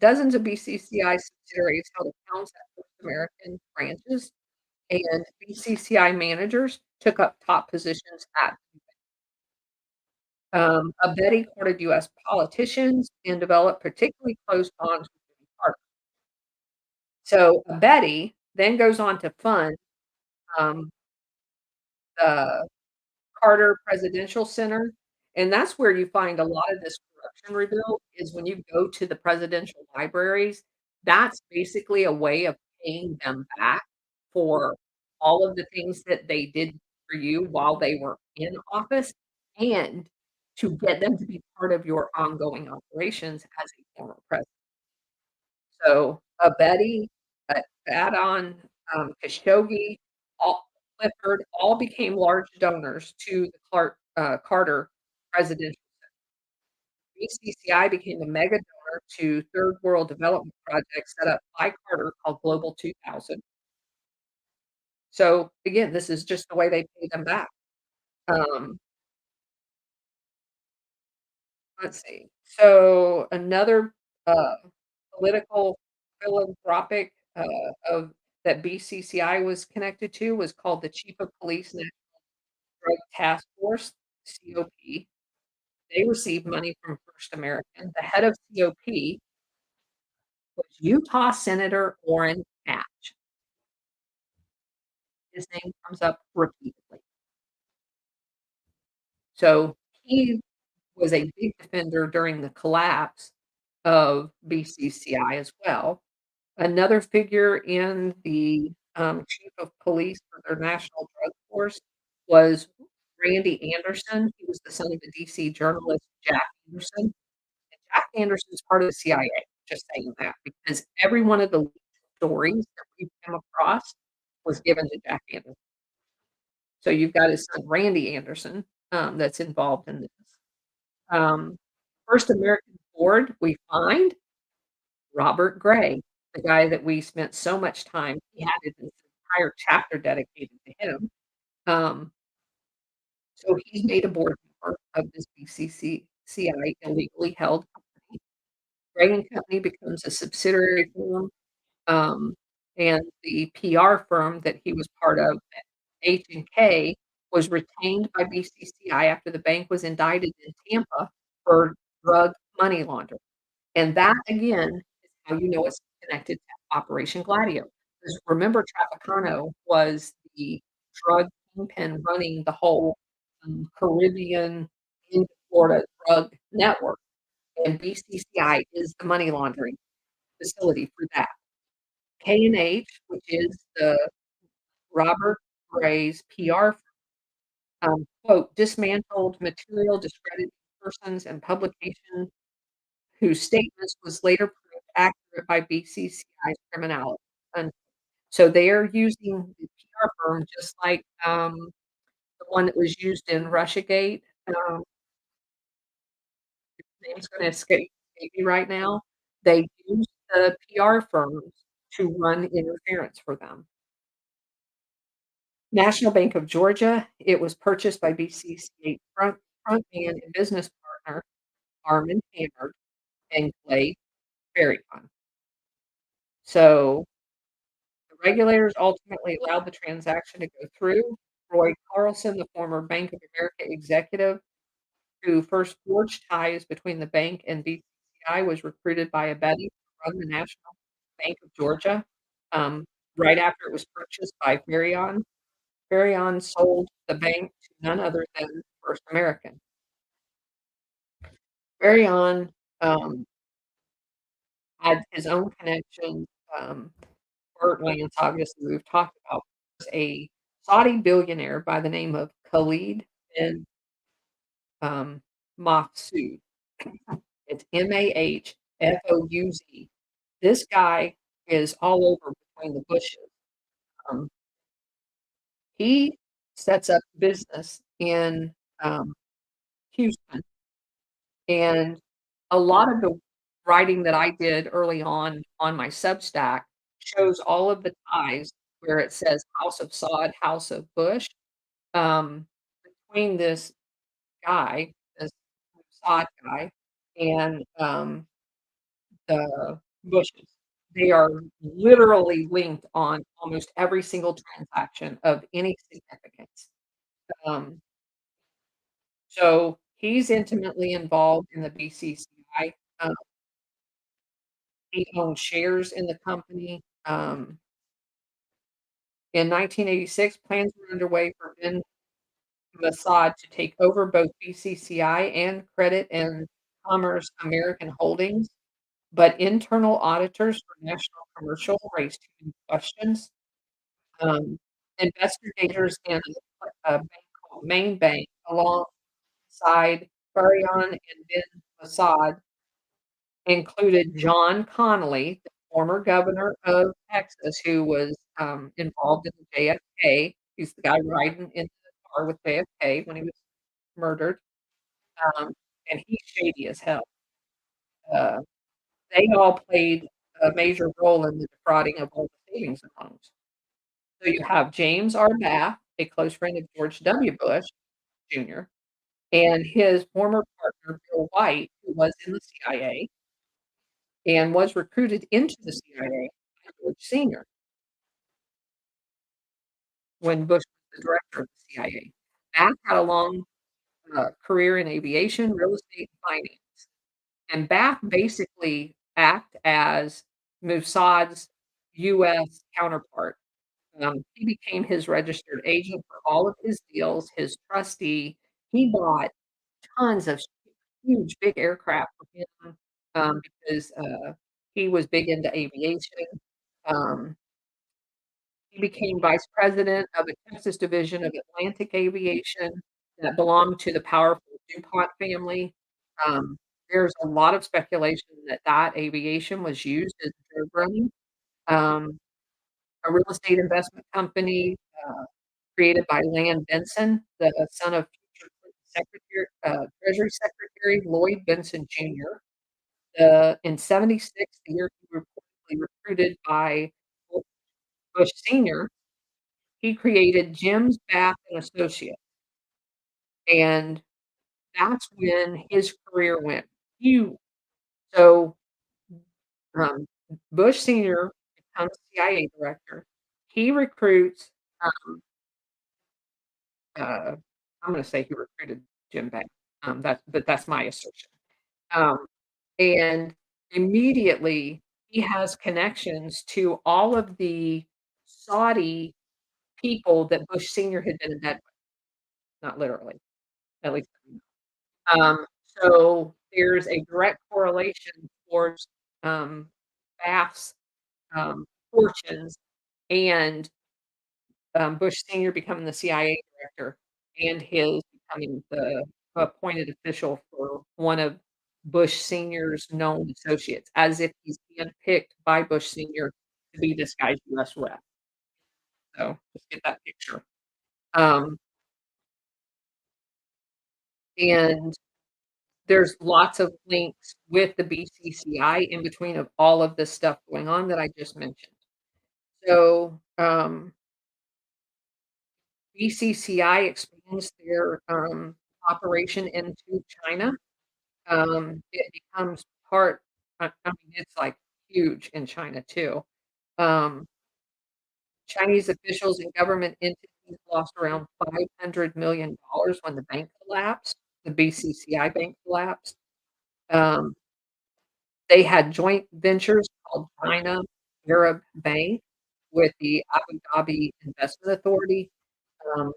Dozens of BCCI subsidiaries held accounts at First American branches, and BCCI managers took up top positions at Abeti courted US politicians and developed particularly close bonds with Jimmy Carter. So Abeti then goes on to fund um, the Carter Presidential Center, and that's where you find a lot of this corruption revealed is when you go to the presidential libraries, that's basically a way of paying them back for all of the things that they did for you while they were in office and to get them to be part of your ongoing operations as a former president. So, Betty, Fadon, Khashoggi, all Clifford, all became large donors to the Carter presidential. BCCI became a mega donor to third world development projects set up by Carter called Global 2000. So, again, this is just the way they pay them back. Um, let's see. So, another, political philanthropic, of that BCCI was connected to was called the Chief of Police National Drug Task Force, COP. They received money from First American. The head of COP was Utah Senator Orrin Hatch. His name comes up repeatedly. So, he was a big defender during the collapse of BCCI as well. Another figure in the, chief of police for their national drug force was Randy Anderson. He was the son of a DC journalist, Jack Anderson. And Jack Anderson is part of the CIA, just saying that, because every one of the leaked stories that we've come across was given to Jack Anderson. So you've got his son, Randy Anderson, that's involved in this. Um, First American board, we find Robert Gray, the guy that we spent so much time he had this entire chapter dedicated to him. Um, so he's made a board member of this BCCI illegally held company. Gray and Company becomes a subsidiary firm, um, and the PR firm that he was part of, H&K, was retained by BCCI after the bank was indicted in Tampa for drug money laundering. And that, again, is how you know it's connected to Operation Gladio. Because remember, Tropicana was the drug kingpin running the whole, Caribbean into Florida drug network, and BCCI is the money laundering facility for that. K&H, which is the Robert Gray's PR, quote, "dismantled material discrediting persons and publications whose statements was later proved accurate by BCCI's criminality." So they are using the PR firm just like, the one that was used in Russiagate, name's gonna escape me right now. They use the PR firms to run interference for them. National Bank of Georgia, it was purchased by BCCI frontman and business partner Armand Hammer and Clay Farrakhan. So the regulators ultimately allowed the transaction to go through. Roy Carlson, the former Bank of America executive who first forged ties between the bank and BCCI, was recruited by a buddy to run the National Bank of Georgia, um, right after it was purchased by Farion. Farion sold the bank to none other than First American. Farion, um, had his own connections, Burt Lance, obviously, we've talked about, was a Saudi billionaire by the name of Khalid bin, um, Mahfouz. It's Mahfouz. This guy is all over between the bushes. Um, he sets up business in, um, Houston, and a lot of the writing that I did early on my Substack shows all of the ties where it says House of Saud, House of Bush, um, between this guy, this Saud guy, and, the Bushes. They are literally linked on almost every single transaction of any significance. Um, so he's intimately involved in the BCCI. He owns shares in the company. In 1986, plans were underway for bin Mossad to take over both BCCI and Credit and Commerce American Holdings, but internal auditors for National Commercial raised too many questions. Um, investigators in a bank called Main Bank alongside Farion and bin Mossad included John Connally, the former governor of Texas, who was, involved in the JFK. He's the guy riding in the car with JFK when he was murdered, um, and he's shady as hell. Uh, they all played a major role in the defrauding of all the savings accounts. So you have James R. Bath, a close friend of George W. Bush Jr., and his former partner, Bill White, who was in the CIA and was recruited into the CIA by George Sr. when Bush was the director of the CIA. Bath had a long career in aviation, real estate, and finance. And Bath basically act as Mossad's US counterpart. He became his registered agent for all of his deals, his trustee. He bought tons of huge, big aircraft for him, because, he was big into aviation. Um, he became vice president of the Texas division of Atlantic Aviation that belonged to the powerful DuPont family. Um, there's a lot of speculation that that aviation was used as drug running. Um, a real estate investment company, created by Lan Benson, the son of future Secretary Treasury Secretary Lloyd Benson Jr. In '76, the year he reportedly recruited by Bush Sr., he created Jim's Bath and Associates, and that's when his career went phew. So, um, Bush Sr. becomes CIA director. He recruits, um, uh, I'm gonna say he recruited Jim Bath, that's my assertion. Um, and immediately he has connections to all of the Saudi people that Bush Sr. had been in bed with, not literally, at least. So there's a direct correlation towards, um, Bath's, fortunes and, Bush Sr. becoming the CIA director and his becoming the appointed official for one of Bush Sr.'s known associates, as if he's handpicked by Bush Sr. to be this guy's US rep. So just get that picture. Um, and there's lots of links with the BCCI in between of all of this stuff going on that I just mentioned. So, BCCI expands their, operation into China. It becomes part I mean, it's, like, huge in China too. Um, Chinese officials and government entities companies lost around $500 million when the bank collapsed, the BCCI bank collapsed. Um, they had joint ventures called China Arab Bank with the Abu Dhabi Investment Authority, um,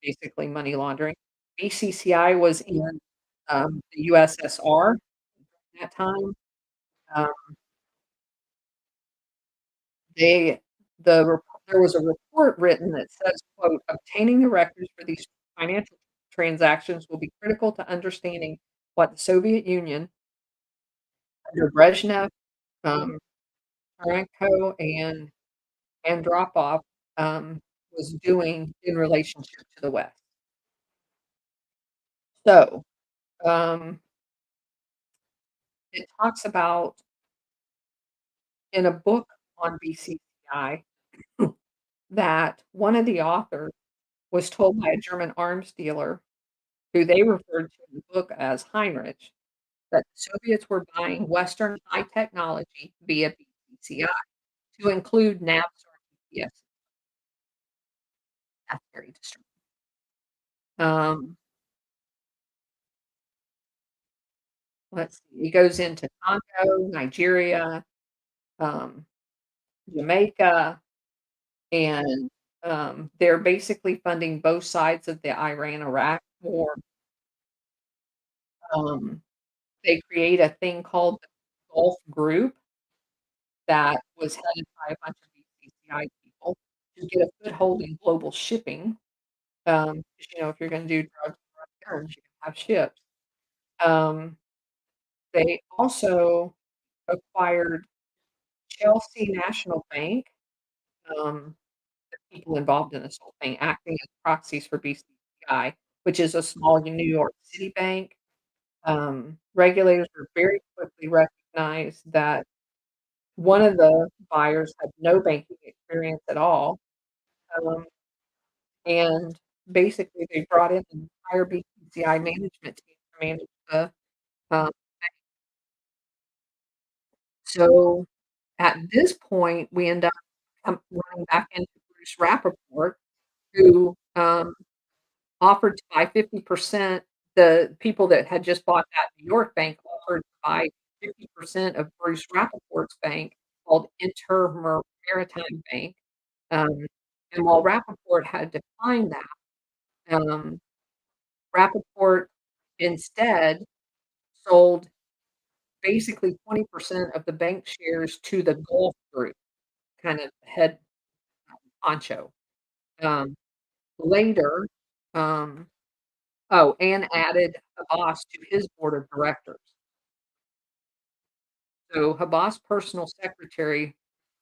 basically money laundering. BCCI was in, the USSR at that time. Um, they there was a report written that says, quote, "Obtaining the records for these financial transactions will be critical to understanding what the Soviet Union under Brezhnev, um, Taranko, and Andropov, was doing in relationship to the West." So, um, it talks about in a book on BCCI that one of the authors was told by a German arms dealer, who they referred to in the book as Heinrich, that the Soviets were buying Western high technology via BCCI to include NAVs or GPS. That's very disturbing. Um, let's see, it goes into Congo, Nigeria, um, Jamaica, and, they're basically funding both sides of the Iran-Iraq war. Um, they create a thing called the Gulf Group that was headed by a bunch of BCCI people to get a foothold in global shipping. 'Cause, if you're gonna do drugs and run errands, you can have ships. Um, they also acquired Chelsea National Bank, um, the people involved in this whole thing acting as proxies for BCCI, which is a small New York City bank. Regulators were very quickly recognized that one of the buyers had no banking experience at all, um, and basically they brought in the entire BCCI management team to manage the, um so at this point, we end up running back into Bruce Rappaport, who, offered to buy 50%. The people that had just bought that New York bank offered to buy 50% of Bruce Rappaport's bank called Maritime Bank, um, and while Rappaport had declined that, Rappaport instead sold basically 20% of the bank shares to the Gulf Group, kind of head honcho. Um, later, um and added Abbas to his board of directors. So Abbas' personal secretary,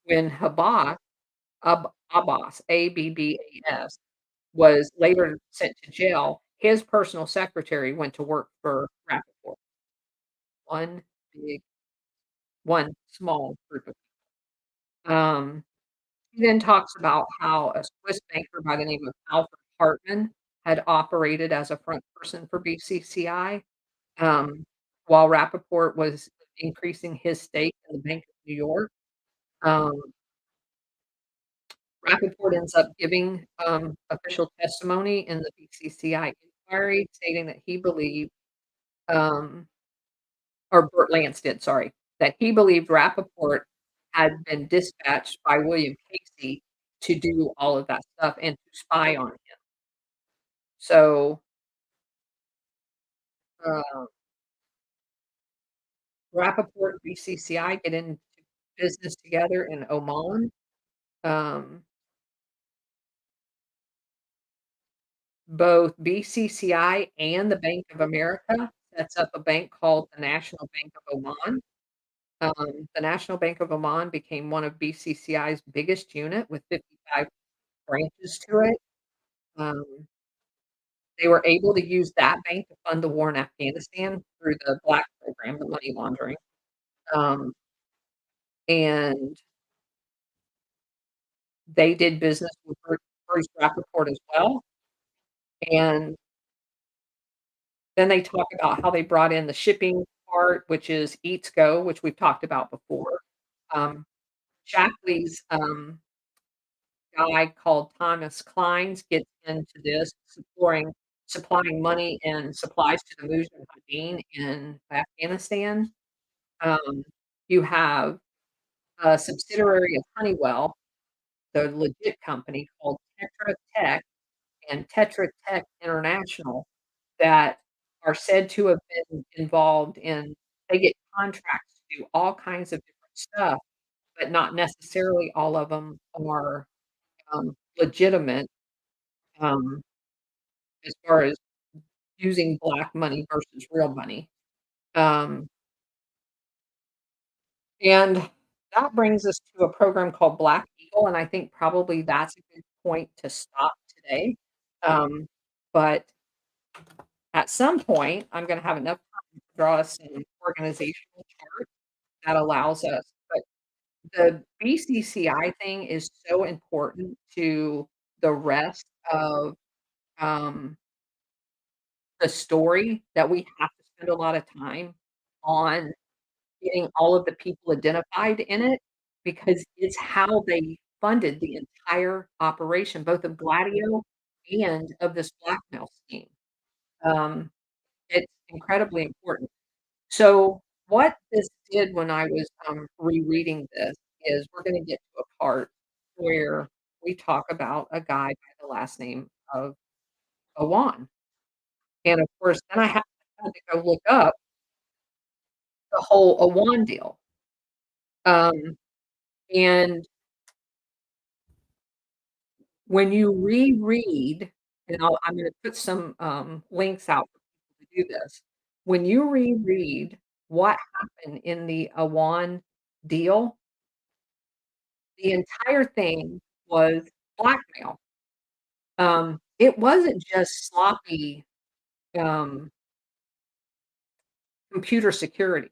when Abbas, Abbas, was later sent to jail, his personal secretary went to work for Rappaport. One big one small group of he then talks about how a Swiss banker by the name of Alfred Hartmann had operated as a front person for BCCI, um, while Rappaport was increasing his stake in the Bank of New York. Um, Rappaport ends up giving, official testimony in the BCCI inquiry, stating that he believed, um or Burt Lance did, sorry, that he believed Rappaport had been dispatched by William Casey to do all of that stuff and to spy on him. So, uh, Rappaport and BCCI get into business together in Oman. Um, both BCCI and the Bank of America sets up a bank called the National Bank of Oman. The National Bank of Oman became one of BCCI's biggest unit with 55 branches to it. Um, they were able to use that bank to fund the war in Afghanistan through the black program, the money laundering. Um, and they did business with Bruce Rappaport as well. And then they talk about how they brought in the shipping part, which is Eats Go, which we've talked about before. Um, Shackley's, guy called Thomas Kleins gets into this, supplying money and supplies to the Mujahideen in Afghanistan. Um, you have a subsidiary of Honeywell, the legit company called Tetra Tech and Tetra Tech International that are said to have been involved in they get contracts to do all kinds of different stuff, but not necessarily all of them are, legitimate, um, as far as using black money versus real money. Um, and that brings us to a program called Black Eagle, and I think probably that's a good point to stop today. But at some point, I'm gonna have enough time to draw us an organizational chart that allows us but the BCCI thing is so important to the rest of, um, the story that we have to spend a lot of time on getting all of the people identified in it because it's how they funded the entire operation, both of Gladio and of this blackmail scheme. Um, it's incredibly important. So, what this did when I was, rereading this is we're gonna get to a part where we talk about a guy by the last name of Awan, and, of course, then I had to go look up the whole Awan deal, um, and when you reread and I'm gonna put some, links out for people to do this. When you reread what happened in the Awan deal, the entire thing was blackmail. It wasn't just sloppy, um, computer security.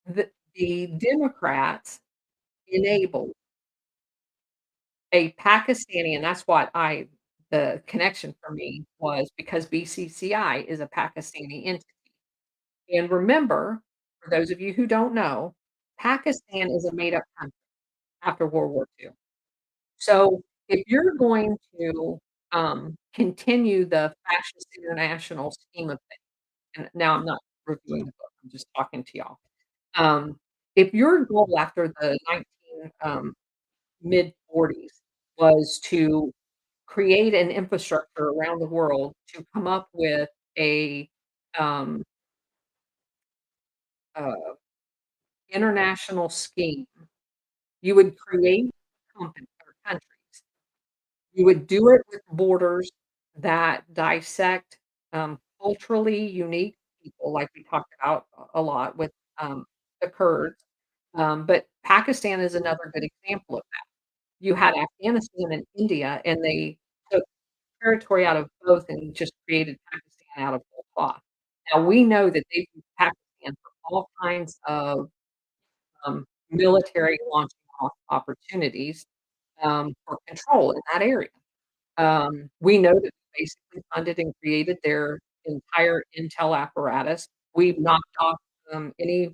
The Democrats enabled a Pakistani and that's what I the connection for me was because BCCI is a Pakistani entity. And remember, for those of you who don't know, Pakistan is a made-up country after World War II. So, if you're going to, continue the fascist international scheme of things and now I'm not reviewing the book, I'm just talking to y'all. Um, if your goal after the 19, mid-40s was to create an infrastructure around the world to come up with a, um, uh, international scheme, you would create company or countries. You would do it with borders that dissect, culturally unique people, like we talked about a lot with, the Kurds, but Pakistan is another good example of that. You had Afghanistan and India, and they took territory out of both and just created Pakistan out of whole cloth. Now we know that they've used Pakistan for all kinds of, military launching off opportunities, for control in that area. We know that we basically funded and created their entire intel apparatus. We've knocked off, any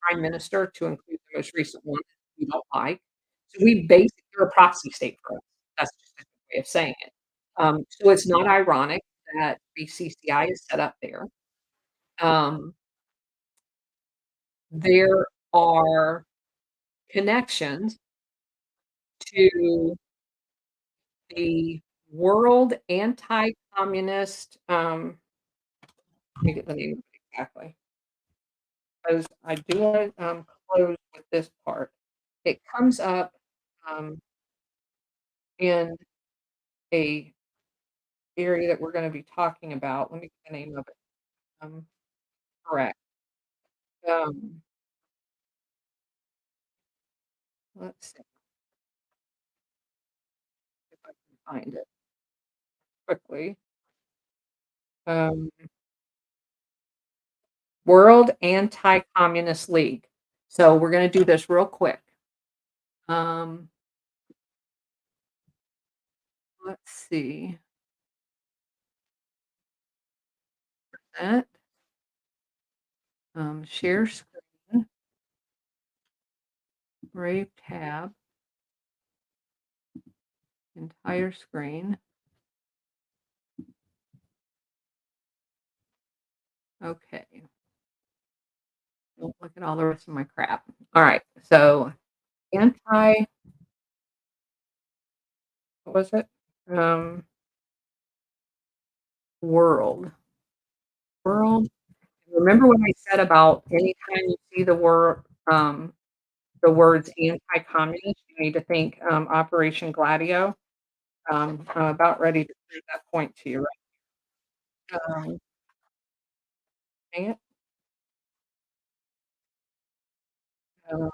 prime minister to include the most recent one that we don't like. So we basically are a proxy state for us. That's just a good way of saying it. So it's not ironic that BCCI is set up there. Um, there are connections to the World Anti-Communist, let me get the name of it exactly, 'cause I do wanna, close with this part. It comes up, um, in a area that we're gonna be talking about. Let me get the name of it, correct. Um, let's see if I can find it quickly. Um, World Anti-Communist League. So we're gonna do this real quick. Um, let's see. That, share screen, Brave tab. Entire screen. Okay. Don't look at all the rest of my crap. Alright, so anti what was it? World. World. Remember when I said about anytime you see the words anti-communist, you need to think, Operation Gladio? I'm about ready to prove that point to you, right? Dang it. Um,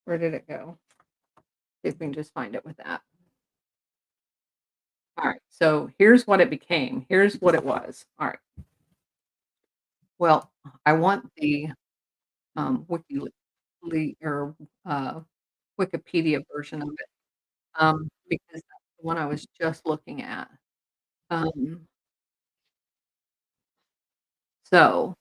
where did it go? See if we can just find it with that. Alright, so here's what it became. Here's what it was. Alright. Well, I want the, or, uh, Wikipedia version of it, because that's the one I was just looking at. Um, so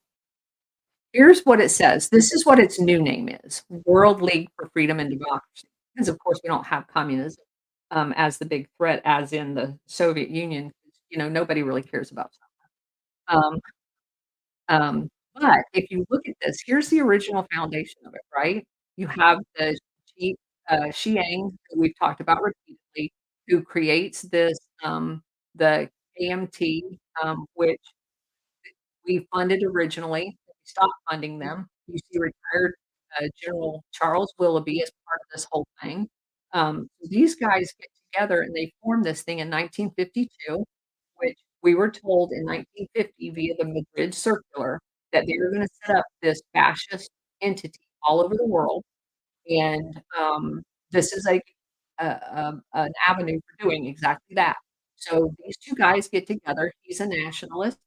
here's what it says. This is what its new name is, World League for Freedom and Democracy, because, of course, we don't have communism, as the big threat as in the Soviet Union. Nobody really cares about um, but if you look at this, here's the original foundation of it, right? You have the Xiang, who we've talked about repeatedly, who creates this, the KMT, which we funded originally. We stopped funding them. You see retired, General Charles Willoughby as part of this whole thing. These guys get together and they form this thing in 1952, which we were told in 1950 via the Madrid Circular that they were gonna set up this fascist entity all over the world, and, this is an avenue for doing exactly that. So these 2 guys get together. He's a nationalist,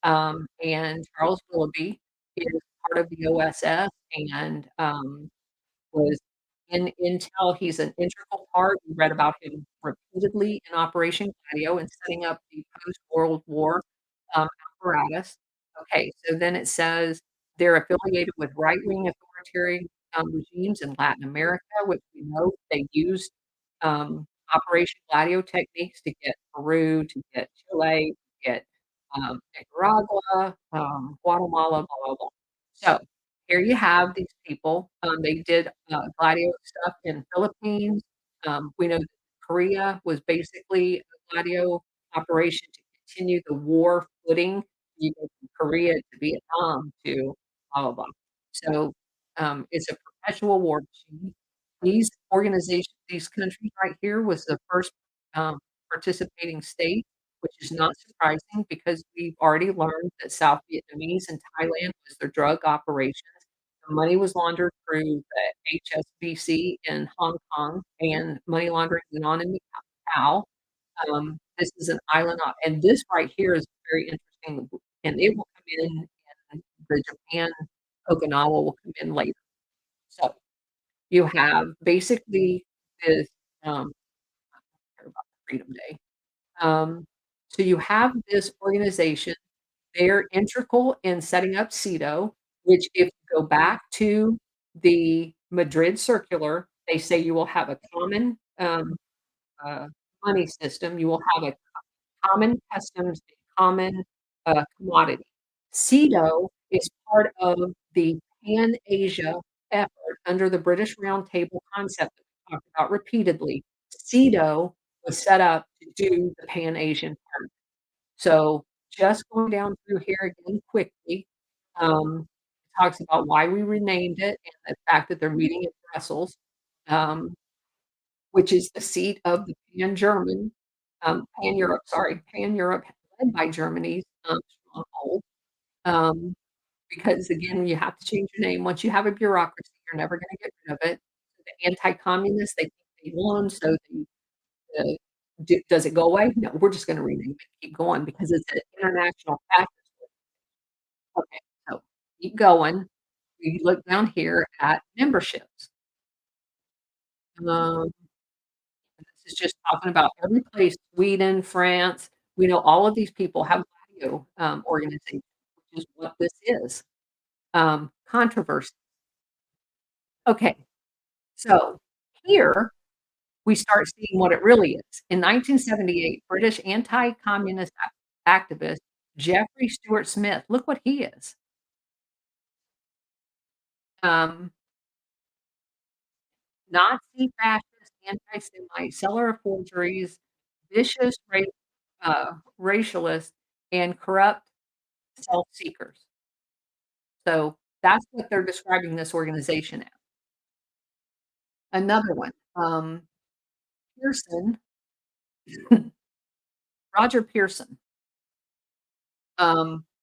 and Charles Willoughby is part of the OSS and, was in Intel. He's an integral part. We read about him repeatedly in Operation Gladio and setting up the post-World War, apparatus. Okay, so then it says they're affiliated with right-wing authoritarian, regimes in Latin America, which we know they used, Operation Gladio techniques to get Peru, to get Chile, to get, Nicaragua, Guatemala, blah, blah, blah. So here you have these people, they did, Gladio stuff in Philippines. We know that Korea was basically a Gladio operation to continue the war footing. You go from Korea to Vietnam to blah, blah, blah. So, it's a perpetual war machine. These organizations, these countries right here was the first, participating state, which is not surprising because we've already learned that South Vietnamese and Thailand was their drug operations. The money was laundered through the HSBC in Hong Kong, and money laundering went on in Macau. This is an island and this right here is very interesting, and it will come in, and the Japan Okinawa will come in later. So, you have basically this, care about Freedom Day. Um, so you have this organization, they're integral in setting up CEDAW, which if you go back to the Madrid Circular, they say you will have a common, uh, money system, you will have a common customs, and common, commodity. CEDAW is part of the Pan-Asia effort under the British Round Table concept that we talked about repeatedly. CEDAW was set up to do the Pan-Asian part. So, just going down through here again quickly, it talks about why we renamed it and the fact that they're meeting in Brussels. Um which is the seat of the Pan-German, Pan-Europe, sorry, Pan-Europe led by Germany's, stronghold, um, because again, you have to change your name. Once you have a bureaucracy, you're never gonna get rid of it. The anti-communists, they think they won, so the does it go away? No, we're just gonna rename it, keep going because it's an international fascist. Okay, so keep going. We look down here at memberships. Um This is just talking about every place, Sweden, France. We know all of these people have Gladio, organizations, which is what this is. Controversy. Okay, so here we start seeing what it really is. In 1978, British anti-communist activist Jeffrey Stuart Smith, look what he is. Um, Nazi, fascist, anti-Semite, seller of forgeries, vicious racialist, and corrupt self-seekers. So that's what they're describing this organization as. Another one, Pearson, Roger Pearson.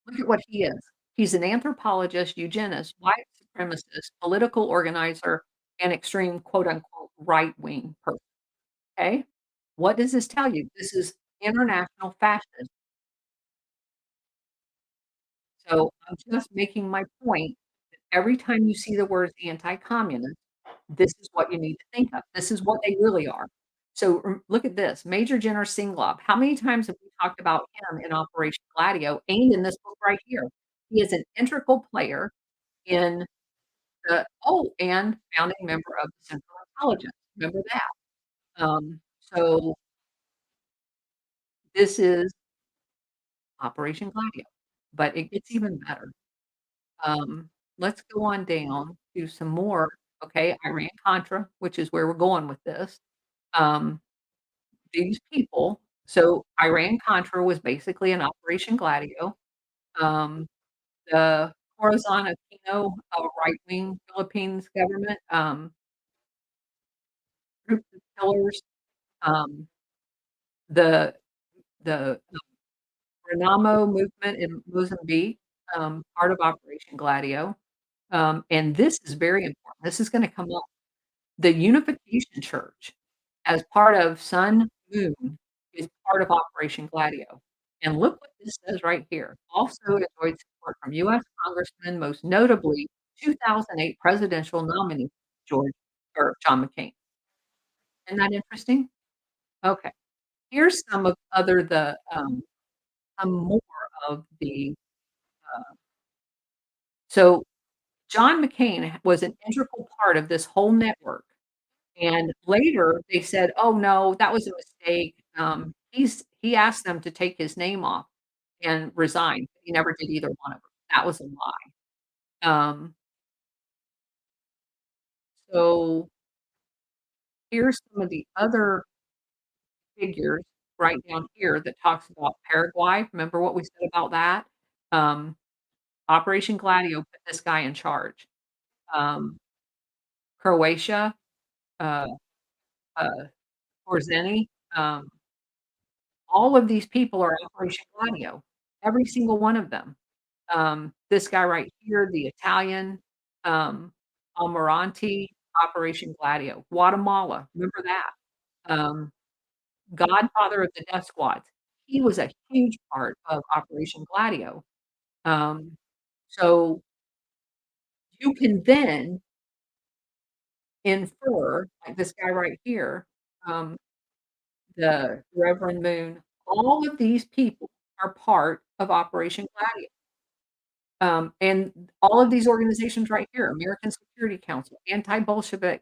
Look at what he is. He's an anthropologist, eugenist, white supremacist, political organizer, and extreme quote unquote right wing person. Okay. What does this tell you? This is international fascism. So I'm just making my point that every time you see the words anti communist, this is what you need to think of. This is what they really are. So look at this Major General Singlov. How many times have we talked about him in Operation Gladio and in this book right here? He is an integral player in and founding member of the Central Intelligence. Remember that? So this is Operation Gladio, but it gets even better. Let's go on down to some more, okay, Iran-Contra, which is where we're going with this. Um, these people so Iran-Contra was basically an Operation Gladio. Um, the Corazon Aquino, right-wing Philippines government, group of killers, um, the the Renamo movement in Mozambique, part of Operation Gladio, and this is very important. This is gonna come up. The Unification Church, as part of Sun Moon, is part of Operation Gladio, and look what this says right here. Also enjoyed support from US congressmen, most notably 2008 presidential nominee George or John McCain. Isn't that interesting? Okay. Here's some of other the, some more of the, uh so John McCain was an integral part of this whole network. And later, they said, "Oh, no, that was a mistake." He asked them to take his name off and resign. He never did either one of them. That was a lie. Um, so here's some of the other figures right down here that talks about Paraguay. Remember what we said about that? Um, Operation Gladio put this guy in charge. Um, Croatia, uh, uh, Korzeni, all of these people are Operation Gladio, every single one of them. This guy right here, the Italian, um, Almirante, Operation Gladio. Guatemala, remember that? Um, Godfather of the Death Squads. He was a huge part of Operation Gladio. Um, so you can then infer, like this guy right here, um, the Reverend Moon, all of these people are part of Operation Gladio. And all of these organizations right here, American Security Council, Anti-Bolshevik,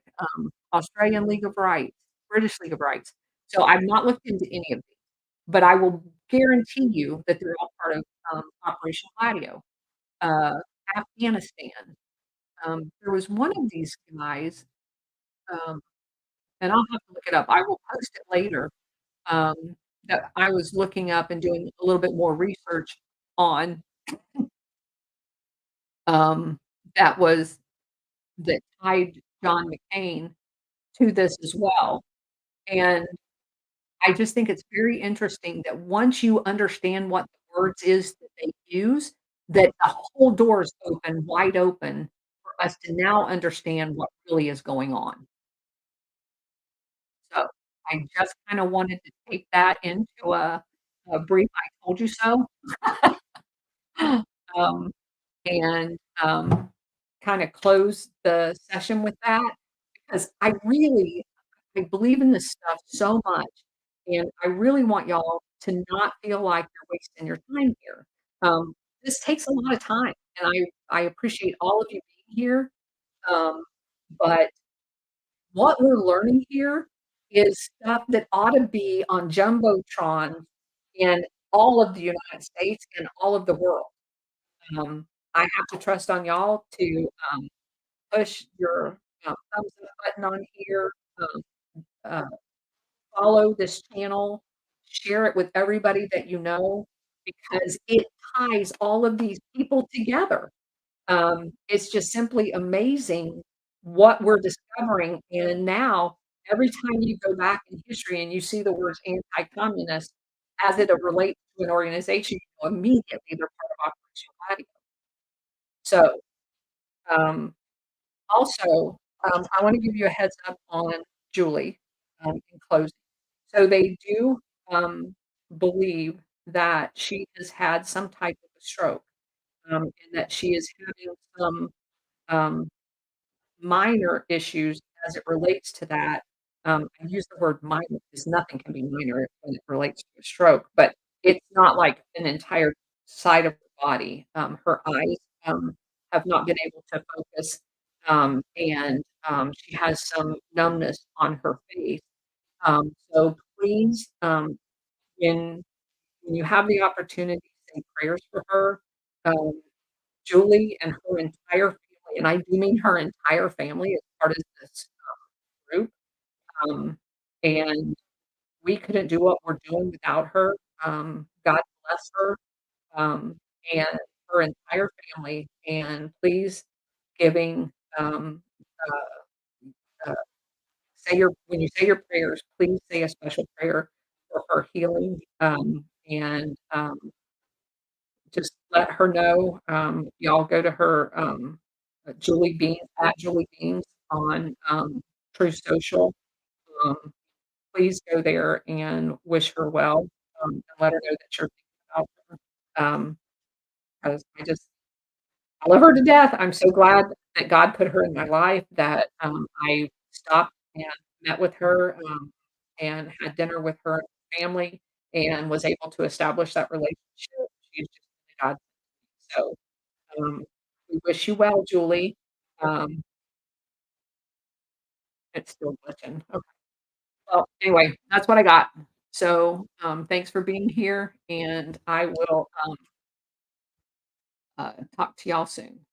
Australian League of Rights, British League of Rights. So I've not looked into any of these, but I will guarantee you that they're all part of, Operation Gladio. Uh, Afghanistan, there was one of these guys, um, and I'll have to look it up. I will post it later, um, that I was looking up and doing a little bit more research on, um, that was that tied John McCain to this as well, and I just think it's very interesting that once you understand what the words is that they use, that the whole door is open, wide open for us to now understand what really is going on. So, I just kinda wanted to take that into a brief "I told you so." Um, and, kinda close the session with that because I believe in this stuff so much, and I really want y'all to not feel like you're wasting your time here. This takes a lot of time, and I appreciate all of you being here. Um But what we're learning here is stuff that ought to be on jumbotron in all of the United States and all of the world. I have to trust on y'all to, push your, thumbs up button on here, uh, follow this channel, share it with everybody that you know, because it ties all of these people together. It's just simply amazing what we're discovering, and now every time you go back in history and you see the words anti-communist as it relates to an organization, you know immediately they're part of Operation Gladio. So, um, also, I wanna give you a heads up on Julie, in closing. So they do, believe that she has had some type of a stroke, and that she is having some, um minor issues as it relates to that. I use the word minor because nothing can be minor when it relates to a stroke, but it's not like an entire side of the body. Her eyes, have not been able to focus, and, she has some numbness on her face. So please, when when you have the opportunity, say prayers for her. Um, Julie and her entire family, and I do mean her entire family is part of this group, um, and we couldn't do what we're doing without her. God bless her, and her entire family, and please giving, uh, say your when you say your prayers, please say a special prayer for her healing, and, just let her know, y'all go to her, Julie Beans at Julie Beans on, True Social. Um, please go there and wish her well, and let her know that you're thinking about her, 'cause I love her to death. I'm so glad that God put her in my life, that, I stopped and met with her, and had dinner with her family and was able to establish that relationship. She's just a God. So, we wish you well, Julie. Um, it's still glitching. Okay. Well, anyway, that's what I got. So, thanks for being here, and I will, talk to y'all soon.